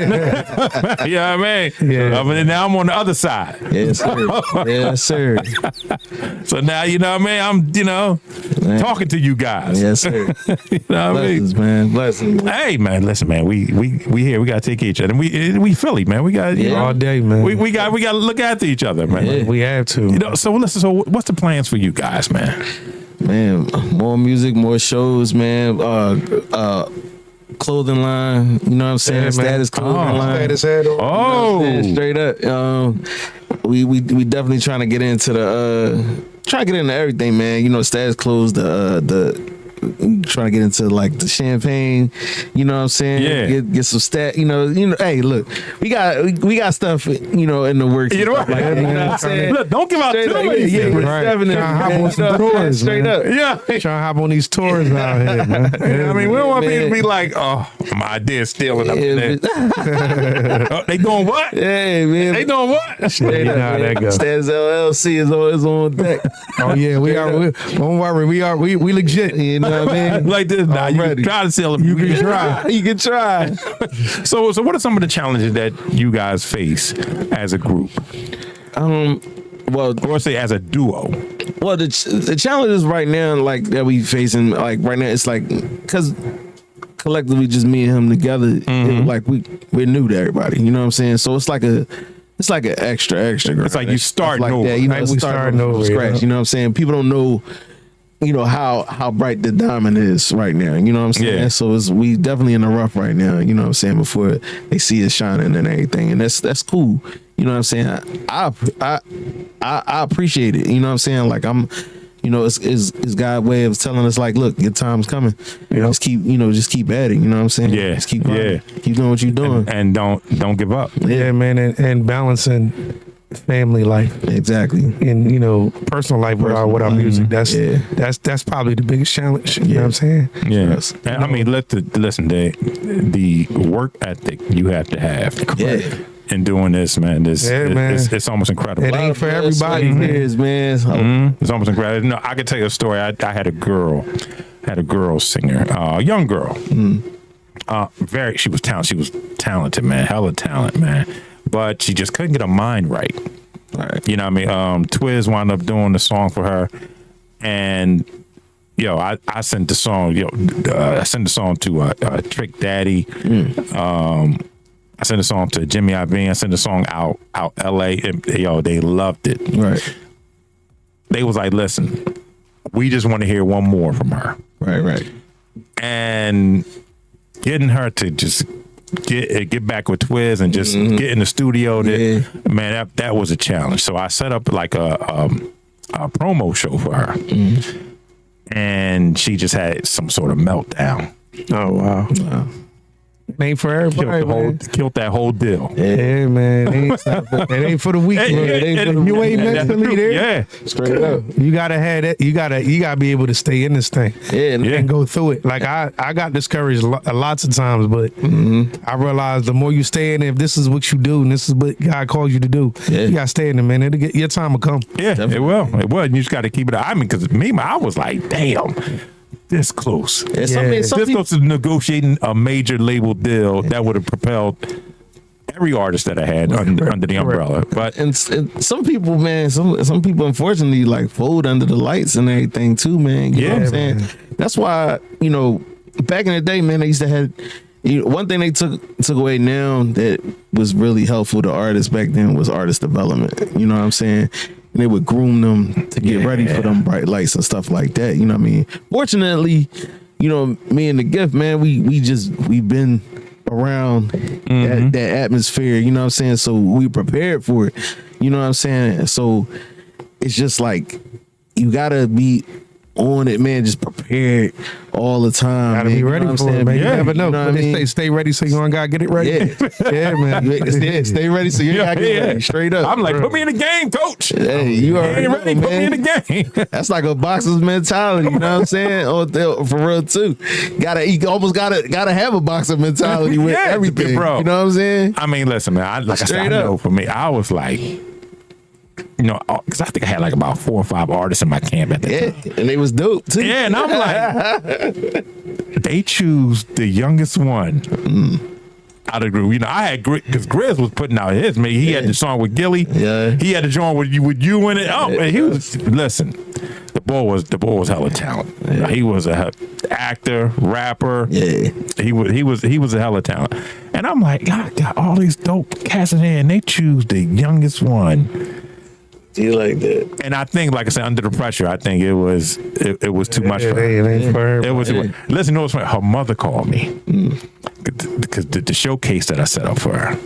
You know what I mean? Yeah. And now I'm on the other side. Yes, sir. Yes, sir. So now you know what I mean. I'm talking to you guys. Yes, sir. You know what I mean? Blessings, man. Blessings. Hey man, listen, man. We here. We gotta take care of each other. And we Philly, man. We got all day, man. We got to look after each other, man. Yeah. We have to. You know. So listen. So what's the plans for you guys, man? Man, more music, more shows, man. Clothing line, you know what I'm saying? Yeah, man. Status clothing line. Status head on. You know what I'm saying? Straight up. We definitely trying to get into everything, man. You know, Status clothes, trying to get into like the champagne, you know what I'm saying? Yeah. Get some stat, you know, hey, look, we got stuff, you know, in the works. You know what? Like that, you know what I'm saying? Look, don't give out Straight too up, many yeah, secrets. Right. Trying to hop on some tours, straight man. up. Yeah. Trying to hop on these tours out here, man. I mean, we don't want Man. people to be like, "Oh, my idea's stealing up in there." Oh, they doing what? Hey, man. They doing what? Straight You know up, how man. that go. Status LLC is on deck. Oh yeah, we are. Don't worry, we legit. You know what I mean? Like this, nah, you ready. can try to sell it. You can try. You can try. So what are some of the challenges that you guys face as a group, Well, or say as a duo? Well, the challenges right now, like that we facing, like right now, it's like because collectively, just me and him together, it, like we're new to everybody. You know what I'm saying? So it's like an extra. It's like you starting like over. that. You know, Like we starting from over, scratch. yeah. You know what I'm saying? People don't know. You know how bright the diamond is right now. You know what I'm saying? Yeah. So we definitely in the rough right now. You know what I'm saying? Before they see us shining and everything, and that's cool. You know what I'm saying? I appreciate it. You know what I'm saying? Like you know, it's God's way of telling us like, look, your time's coming. Yep. Just keep adding. You know what I'm saying? Yeah. Just keep keep doing what you're doing. And don't give up. Yeah, man, and balancing family life Exactly. and, you know, personal life with our music. Yeah. That's probably the biggest challenge. You know what I'm saying? Yeah, Yes. and I mean, listen, the work ethic you have to have. Yeah. In doing this, man, man. It's almost incredible. It ain't for everybody, It man. is, man. It's almost incredible. No, I could tell you a story. I had a girl singer, a young girl. She was talented, man, hella talent, man. But she just couldn't get her mind right. Right. You know what I mean? Twiz wound up doing the song for her, and I sent the song. I sent the song to Trick Daddy. I sent the song to Jimmy Iovine. I sent the song out LA, and they loved it. Right. They was like, listen, we just want to hear one more from her. Right. And getting her to just get back with Twiz and just get in the studio, man, that was a challenge. So I set up like a promo show for her, and she just had some sort of meltdown. Oh wow. It ain't for everybody, man. Killed that whole deal. Yeah, man. It ain't for the weak. Man. You ain't mentally there. Yeah. Straight up. You gotta have that. You gotta be able to stay in this thing. Yeah. And go through it. Like I got discouraged lots of times, but I realized the more you stay in it, if this is what you do and this is what God calls you to do, you gotta stay in it, man. Your time will come. Yeah, it will. It will. And you just got to keep it. I mean, because I was like, damn, this close. Yeah, some This people, close to negotiating a major label deal that would have propelled every artist that I had under the umbrella. But and some people, man, some people unfortunately like fold under the lights and everything too, man. You know what I'm saying? Man. That's why, back in the day, man, they used to have one thing they took away now that was really helpful to artists back then was artist development. You know what I'm saying? And they would groom them to get ready for them bright lights and stuff like that. You know what I mean? Fortunately, me and the Gift, man, we've been around that atmosphere, you know what I'm saying? So we prepared for it. You know what I'm saying? So it's just like you gotta be on it, man, just prepared all the time. Gotta man. be ready what I'm for it, saying? man. You Yeah, never know. you know what But I they mean? say stay ready so you don't gotta get it ready. Yeah. Yeah, man. Stay ready so you gotta get ready. Straight up. I'm like, put me in the game, coach. Hey, you I already ain't know, ready. Put me in man. the game. That's like a boxer's mentality, you know what I'm saying? For real too. You almost gotta have a boxer mentality with Yeah, everything, bro. You know what I'm saying? I mean, listen, man. Like I said, I Straight up. know for me, I was like, you know, because I think I had like about 4 or 5 artists in my camp at that Yeah, time. and they was dope too. Yeah, and I'm like, they choose the youngest one out of the group. You know, I had because Grizz was putting out his. Man, he had the song with Gilly. Yeah. He had the joint with you in it. Oh, man, he was listen. The boy was hella talent. Yeah. He was a actor, rapper. Yeah. He was a hella talent. And I'm like, God, got all these dope cats in here, and they choose the youngest one. You like that? And I think, like I said, under the pressure, I think it was too much for her. It ain't for her. It was. Listen, you know what's funny? Her mother called me because the showcase that I set up for her.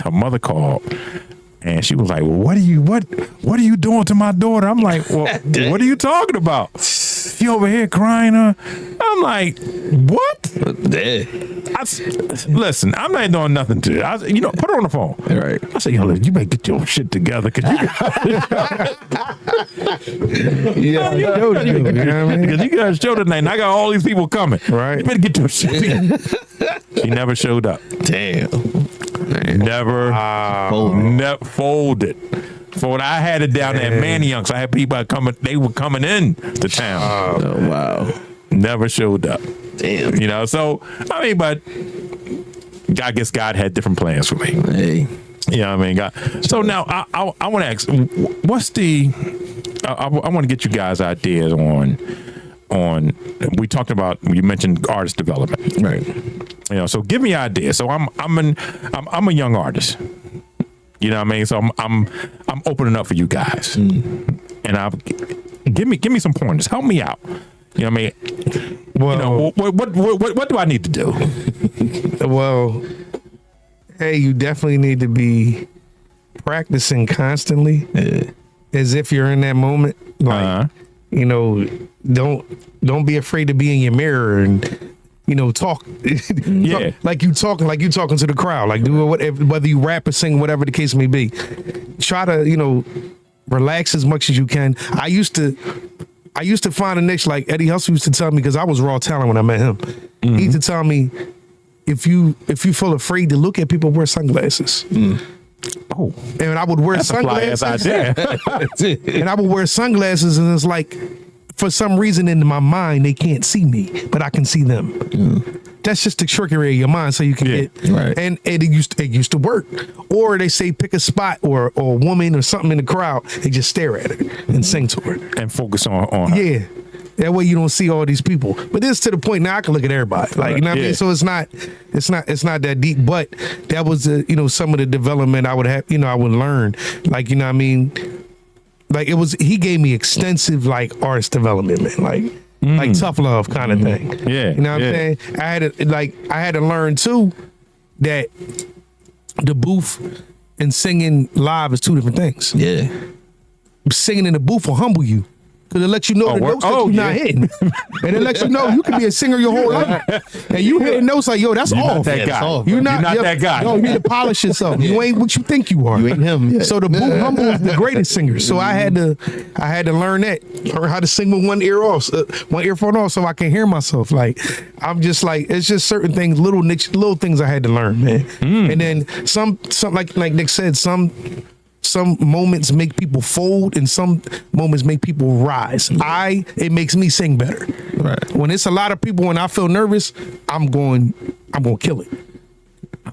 Her mother called, and she was like, "Well, what are you doing to my daughter?" I'm like, "Well, what are you talking about?" She over here crying. I'm like, "What?" Listen, I'm not doing nothing to it. Put her on the phone. All right. I said, "Yo, you better get your shit together, cause you Yeah. because you got a show tonight, and I got all these people coming. Right. You better get your shit together." She never showed up. Damn. Never folded. I had it down at Manioc, so I had people coming. They were coming in to town. Oh wow. Never showed up. Damn. So I mean, but I guess God had different plans for me. Hey. You know what I mean? God. So now I want to ask, what's the? I want to get you guys' ideas on. We talked about, you mentioned artist development, Right. So give me ideas. So I'm a young artist. You know what I mean? So I'm opening up for you guys, and give me some pointers. Help me out. You know what I mean? Well, what do I need to do? well, hey, you definitely need to be practicing constantly, as if you're in that moment. Like, don't be afraid to be in your mirror and talk. Yeah. like you talking to the crowd. Like do whether you rap or sing, whatever the case may be. Try to relax as much as you can. I used to find a niche, like Eddie Hustle used to tell me, because I was raw talent when I met him. He used to tell me, if you feel afraid to look at people, wear sunglasses. Oh, And I would wear that's a fly ass sunglasses. idea. And I would wear sunglasses, and it's like, for some reason in my mind, they can't see me, but I can see them. That's just the trickery of your mind, so you can get right. And it used to work. Or they say pick a spot or a woman or something in the crowd, they just stare at her and sing to her. And focus on her. Yeah. That way you don't see all these people. But it's to the point now I can look at everybody. Like, you know what I mean? So it's not that deep. But that was some of the development I would have, I would learn. Like, you know what I mean? Like he gave me extensive like artist development, man. Like tough love kind of thing. Yeah. You know what I'm saying? I had to learn too that the booth and singing live is two different things. Yeah. Singing in the booth will humble you. Because it lets you know the notes that you're not hitting. And it lets you know you could be a singer your whole life. And you hitting notes like, yo, that's You're off. not that guy. You're not that guy. No, you need to polish yourself. You ain't what you think you are. You ain't him. Yeah. So the booth humble is the greatest singer. So I had to learn how to sing with one earphone off, so I can hear myself. Like I'm just like, it's just certain things, little things I had to learn, man. And then some like Nick said, some moments make people fold and some moments make people rise. It makes me sing better. Right. When it's a lot of people and I feel nervous, I'm going to kill it.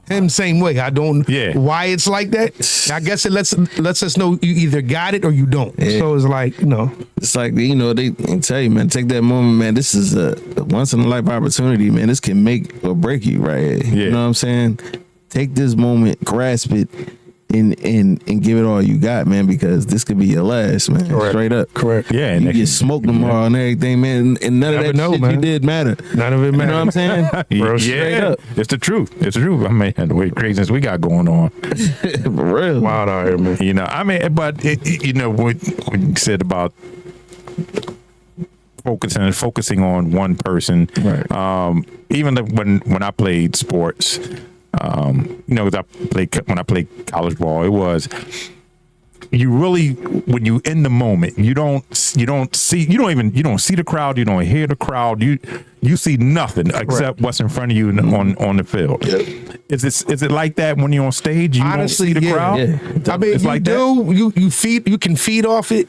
Him same way. I don't why it's like that. I guess it lets us know you either got it or you don't. Yeah. So it's like, It's like, they tell you, man, take that moment, man. This is a once in a life opportunity, man. This can make or break you right here. Yeah. You know what I'm saying? Take this moment, grasp it, and give it all you got, man, because this could be your last, man. Correct. Straight up. Correct. Yeah. You get smoked tomorrow and everything, man. And none of that shit man. you did matter. None of it matters. You know what I'm saying? Yeah. Straight up. It's the truth. It's the truth. I mean, the way craziness we got going on. For real. Wild out here, man. I mean, but when you said about focusing on one person. Right. Even when I played sports, when I played college ball, it was, you really, when you in the moment, you don't see the crowd, you don't hear the crowd, you see nothing except what's in front of you on the field. Yep. Is it like that when you're on stage? You Honestly, don't see the crowd. Yeah. I mean, you can feed off it.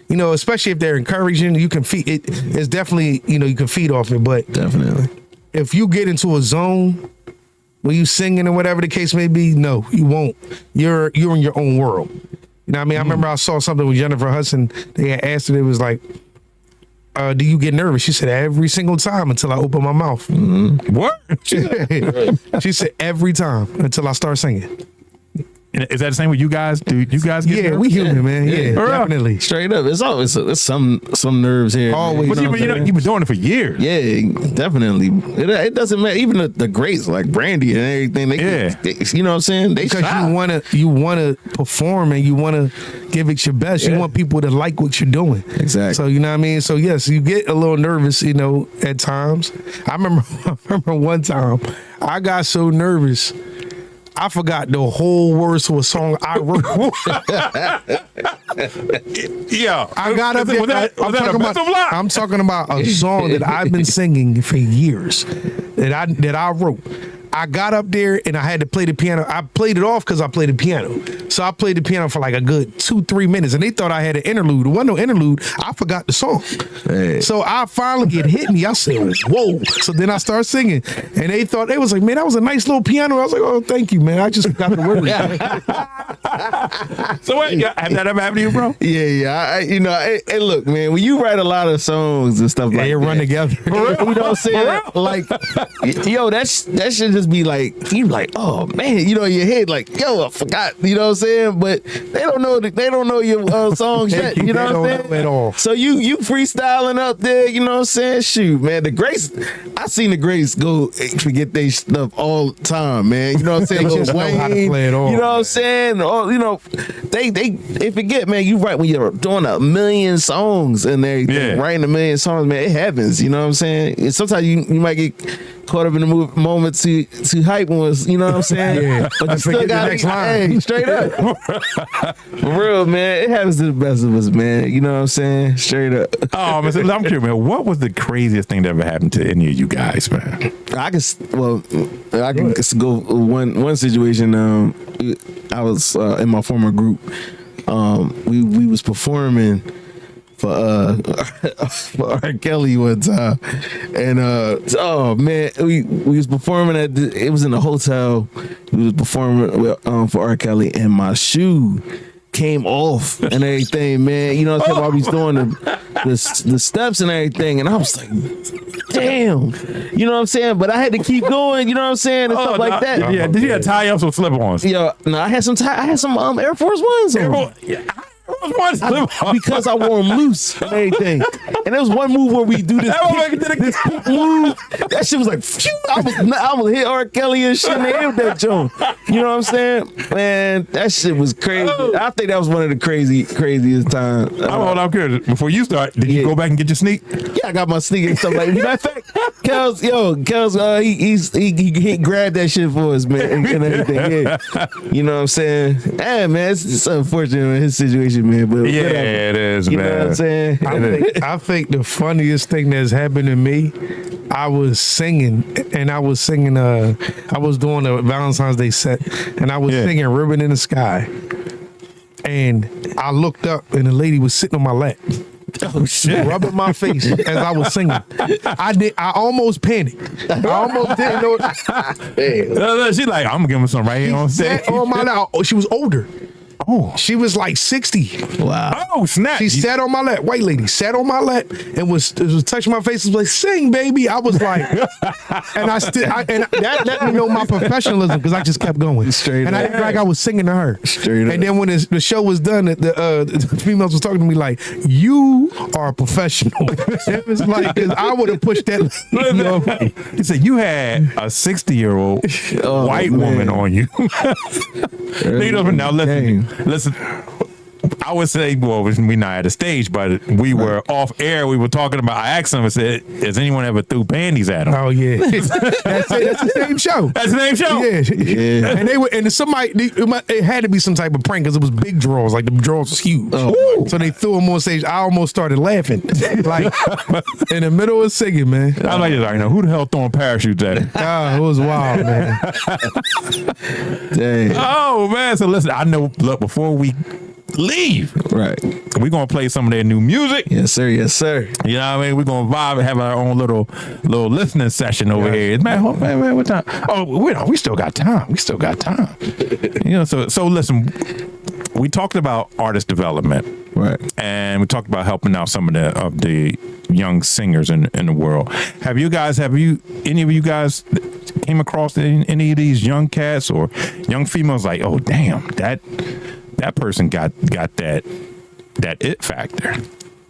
You know, especially if they're encouraging, you can feed it. It's definitely, you can feed off it. But definitely, if you get into a zone when you singing or whatever the case may be, no, you won't. You're in your own world. You know what I mean? I remember I saw something with Jennifer Hudson. They had asked her, it was like, do you get nervous? She said, every single time until I open my mouth. Mm-hmm. What? She said, every time until I start singing. Is that the same with you guys? Do you guys get nervous? We human, man. Yeah, definitely. Straight up. It's always some nerves here. Always. But you've been doing it for years. Yeah, definitely. It doesn't matter. Even the greats like Brandy and everything. They, you know what I'm saying? Because you wanna perform and you wanna give it your best. You want people to like what you're doing. Exactly. So you know what I mean? So yes, you get a little nervous, at times. I remember one time I got so nervous I forgot the whole words to a song I wrote. Yeah, I got up there. I'm talking about a song that I've been singing for years that I wrote. I got up there and I had to play the piano. I played it off because I played the piano. So I played the piano for like a good 2-3 minutes, and they thought I had an interlude. It wasn't no interlude. I forgot the song. Hey. So I finally it hit me. I said, "Whoa!" So then I started singing, and they was like, "Man, that was a nice little piano." I was like, "Oh, thank you, man. I just forgot the words." So what? Have that ever happened to you, bro? Yeah. Hey, look, man. When you write a lot of songs and stuff like they that, run together. You know what I'm saying? Like, yo, that should just be like, you like, oh man, in your head, like, yo, I forgot. You know what I'm saying? But they don't know your songs yet. You know what I'm saying? At all. So you freestyling up there. You know what I'm saying? Shoot, man. The Grace, I seen the Grace go forget they stuff all the time, man. You know what I'm saying? They just know how to play it all. You know what I'm saying? Or they forget, man. You write when you're doing 1 million songs and everything, writing 1 million songs, man. It happens. You know what I'm saying? And sometimes you might get caught up in the moment too hype was, you know what I'm saying? Yeah. But you still got the next line. Hey, straight up. For real, man. It happens to the best of us, man. You know what I'm saying? Straight up. Oh, man, I'm curious, man. What was the craziest thing that ever happened to any of you guys, man? I can go one situation. I was in my former group. We was performing for R. Kelly one time, and oh man, we was performing it was in a hotel. We was performing for R. Kelly, and my shoe came off and everything, man. You know what I'm saying? While we was doing the steps and everything, and I was like, damn, you know what I'm saying? But I had to keep going, you know what I'm saying, and stuff like that. Yeah, did you have tie-ups or slip-ons? Yeah, no, I had some Air Force Ones on. Because I wore them loose and everything. And there was one move where we do this kick move. That shit was like, phew, I was hit R. Kelly and shit and they hit that joint. You know what I'm saying? Man, that shit was crazy. I think that was one of the craziest times. I'm curious. Before you start, did you go back and get your sneak? Yeah, I got my sneak and stuff like that. Matter of fact, Kels, he grabbed that shit for us, man, and everything. Yeah. You know what I'm saying? Hey, man, it's unfortunate in his situation, man. But yeah, whatever. it is, You man. know what I'm saying? I think the funniest thing that's happened to me, I was singing I was doing a Valentine's Day set and I was singing Ribbon in the Sky. And I looked up and the lady was sitting on my lap. Oh shit! Rubbing my face as I was singing. I almost panicked. I almost didn't know. She's like, I'm gonna give him some right here on stage. On my lap. Oh, she was older. Oh, she was like 60. Wow. Oh, snap. She sat on my lap, white lady, sat on my lap and was touching my face. Was like, sing, baby. I was like, and that let me know my professionalism because I just kept going. Straight and up. I acted like I was singing to her. Straight up. And then when the show was done, the females was talking to me like, you are a professional. It was like, 'cause I would have pushed that. He said, you had a 60-year-old white woman on you. Now listen. I would say, well, we not at a stage, but we were off air. We were talking about. I asked him. I said, "Has anyone ever threw panties at him?" Oh yeah, that's it. That's the same show. That's the same show. Yeah. And they were, and somebody, it had to be some type of prank because it was big draws. Like the draws was huge. Oh. So they threw him on stage. I almost started laughing, like in the middle of singing, man. I was like, who the hell throwing parachutes at him? Oh, it was wild, man. Dang. Oh man! So listen, I know. Look, before we leave, Right. we're gonna play some of their new music. Yes, sir. Yes, sir. You know what I mean? We're gonna vibe and have our own little listening session over here. Man, what time? Oh, we still got time. We still got time. You know, so listen, we talked about artist development. Right. And we talked about helping out some of the young singers in the world. Any of you guys came across any of these young cats or young females like, oh damn, that person got that it factor?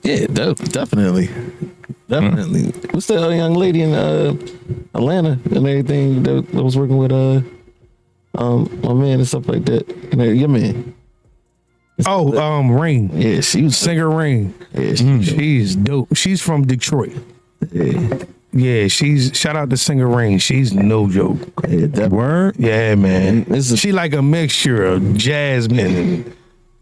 Yeah, definitely. Definitely. What's that young lady in Atlanta and everything that was working with my man and stuff like that? Your man. Oh, Rain. Yeah, she was Singer Rain. Yeah, She's dope. She's from Detroit. Yeah, shout out to Singer Rain. She's no joke. Yeah, that Word? Yeah, man. This is- She like a mixture of Jasmine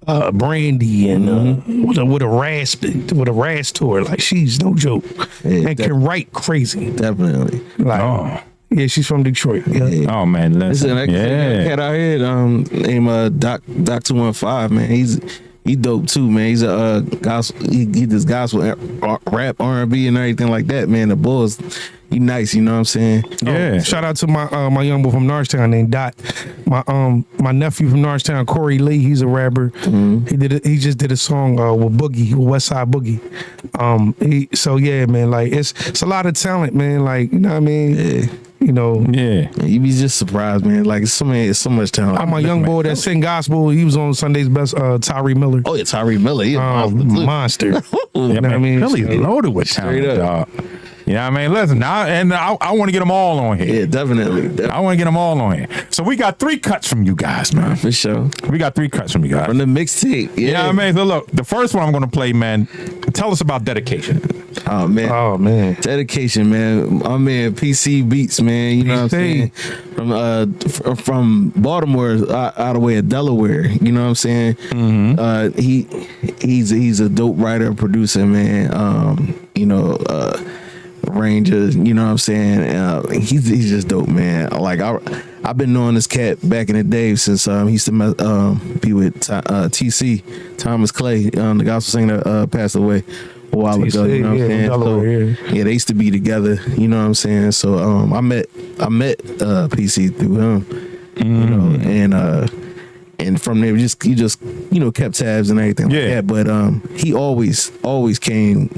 and Brandy and with a rasp to her. Like she's no joke. Yeah, and can write crazy. definitely. Like, Oh. yeah, she's from Detroit. Yeah. Oh man, listen. Listen, that cat out here, named Doc 215, man. He dope too, man. He's a gospel. He does gospel rap, R&B, and everything like that, man. The boys, he nice. You know what I'm saying? Yeah. Shout out to my young boy from Norristown named Dot. My nephew from Norristown, Corey Lee. He's a rapper. He just did a song with Boogie, with West Side Boogie. So yeah, man. Like it's a lot of talent, man. Like you know what I mean? Yeah. You know. Yeah. You be just surprised, man. Like it's so much talent. I'm a young boy that sing gospel. He was on Sunday's Best, Tyree Miller. Oh yeah, Tyree Miller. He a monster, too. Monster. Yeah, You know what I man, mean? Philly's loaded with Straight talent, up. dog. You know what I mean? Listen, I want to get them all on here. Yeah, definitely. I want to get them all on here. So we got 3 cuts from you guys, man. For sure. We got 3 cuts from you guys. From the mixtape. Yeah. You know what I mean? So look, the first one I'm going to play, man, tell us about dedication. Oh man. Oh man. Dedication, man. My man PC Beats, man. You know what I'm saying? From Baltimore, out of way of Delaware. You know what I'm saying? Mm-hmm. He's a dope writer, producer, man. Arranger. You know what I'm saying? He's just dope, man. Like I've been knowing this cat back in the day since he used to be with TC Thomas Clay, the gospel singer that passed away a while ago. You know what I'm saying? Delaware, Yeah, they used to be together. You know what I'm saying? So I met PC through him. You know, and from there you just kept tabs and everything like that. But he always came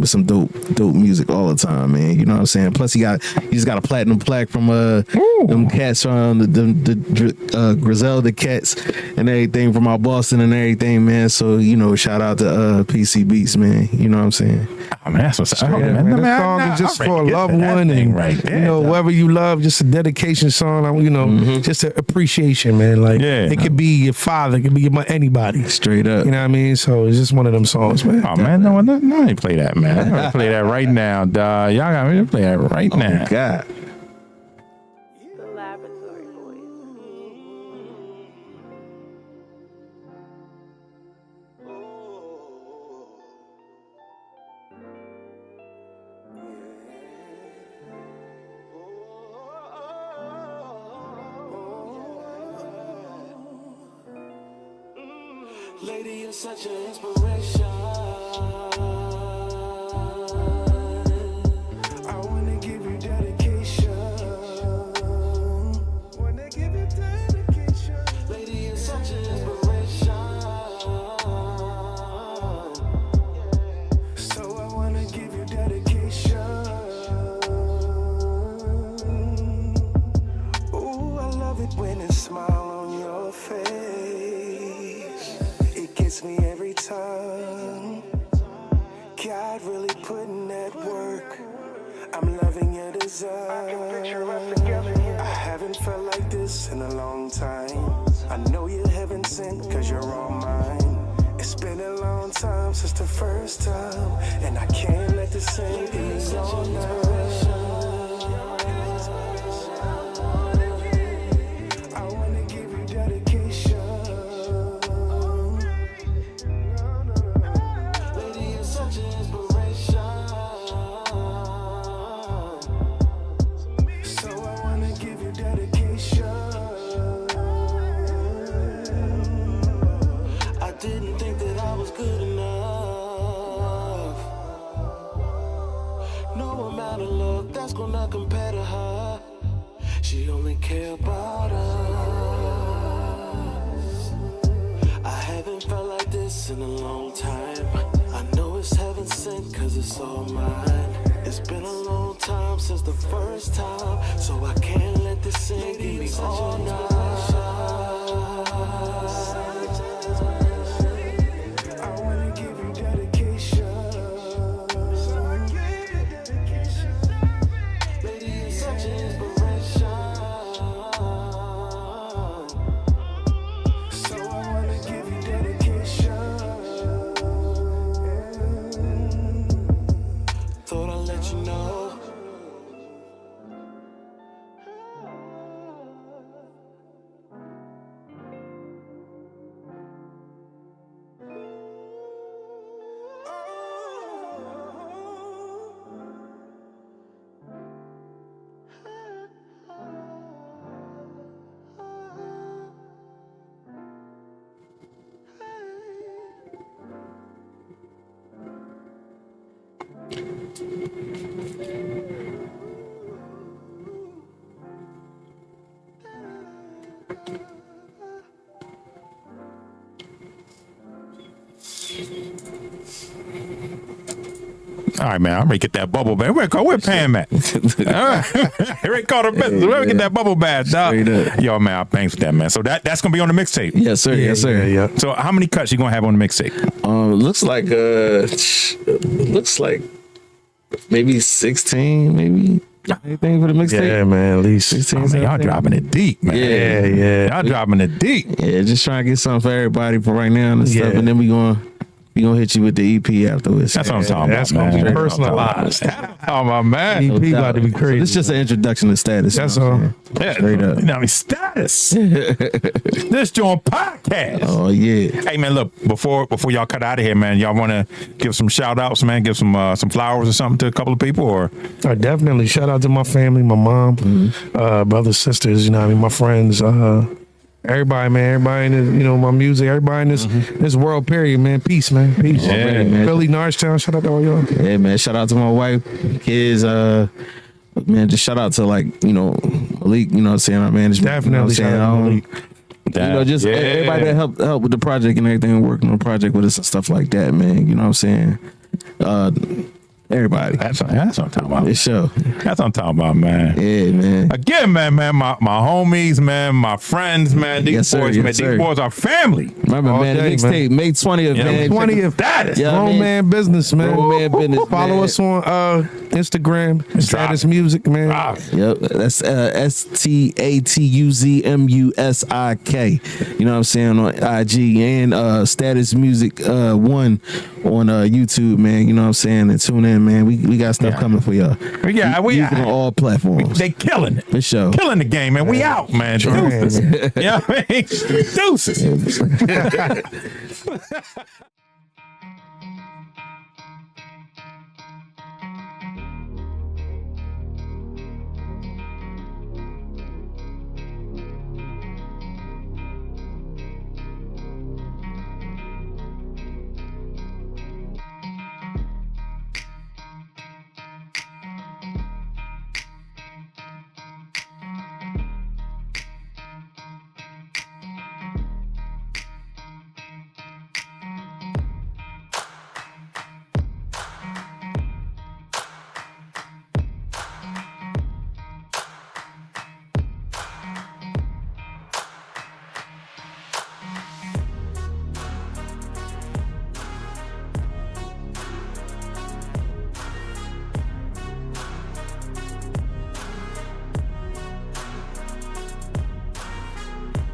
with some dope music all the time, man. You know what I'm saying? Plus he just got a platinum plaque from them cats from the Griselda cats and everything from our Boston and everything, man. So shout out to PC Beats, man. You know what I'm saying? Oh man, that's what's up. Yeah, man, that song is just for a loved one, and right there, whoever you love, just a dedication song. Just an appreciation, man. Like it could be your father, it could be anybody. Straight up. You know what I mean? So it's just one of them songs, man. Oh man, no, I ain't play that, man. I'm gonna play that right now, dog. Y'all got me to play that right now. God. The Laboratory Boys. Lady, you're such an inspiration. I wanna give you dedication. Wanna give you dedication. Lady, you're such an inspiration. So I wanna give you dedication. Ooh, I love it when it smile on your face. It gets me every time. God really putting that work. I'm loving your design. I haven't felt like this in a long time. I know you're heaven sent, cause you're all mine. It's first time, and I can't let this thing be all night. I wanna give you dedication. Lady, you're such an inspiration. So I wanna give you dedication. I didn't think that I was good enough. No amount of love that's gonna compare to her. She only care about us. I haven't felt like this in a long time. I know it's heaven sent cause it's all mine. It's been a long time since the first time, so I can't let this sing me all night. I wanna give you dedication. So I gave you dedication. Lady, you're such an inspiration. So I wanna give you dedication. Thought I'd let you know. All right, man. I'm ready to get that bubble bath. Where Pam at? All right. Ready to call the business. Where we get that bubble bath, dog? Yo, man, thanks for that, man. So that's gonna be on the mixtape. Yes, sir. Yes, sir. Yeah. So how many cuts you gonna have on the mixtape? Looks like maybe 16, maybe. Anything for the mixtape? Yeah, man. At least 16, Oh, man, y'all 17. dropping it deep, man. Yeah. Y'all dropping it deep. Yeah, just trying to get something for everybody for right now and stuff, Yeah. and then we gonna hit you with the EP afterwards. That's what I'm talking That's about, gonna man. be personalized. That's what I'm talking about, man. EP about to be crazy. It's just an introduction to Status. That's you know what all. I'm saying? Yeah, Straight up. You know, I mean, Status. This joint podcast. Oh yeah. Hey, man, look, before y'all cut out of here, man, y'all want to give some shout outs, man, give some flowers or something to a couple of people, or I definitely shout out to my family, my mom, brothers, sisters, you know what I mean, my friends, everybody, man, everybody in this, you know, my music, everybody in this world, period, man. Peace, man. Peace. Yeah, man. Philly, Norristown, shout out to all y'all. Yeah, man. Shout out to my wife, kids, man, just shout out to, like, you know, Malik, you know what I'm saying, our management. Definitely you know shout out to Malik. You know, just everybody that helped with the project and everything, working on the project with us and stuff like that, man. You know what I'm saying? Everybody. that's what I'm talking about. It's show. That's what I'm talking about, man. Yeah, man. Again, man, my homies, man, my friends, man, these Yes, sir. boys, Yes, man, sir. these boys are family. Remember, All man, day, the mixtape, May 20th, Yeah, man. 20th. Status. Yeah, Grown man business, man. Grown man business, Follow man. us on Instagram, Status Music, man. Drop. Yep, that's STATUZMUSIK. You know what I'm saying, on IG, and Status Music 1 on YouTube, man. You know what I'm saying, and tune in, man. We got stuff coming for y'all. Yeah, we Music on all platforms. they killing it. For sure. Killing the game, man. We out, man. Deuces. You know what I mean? Deuces.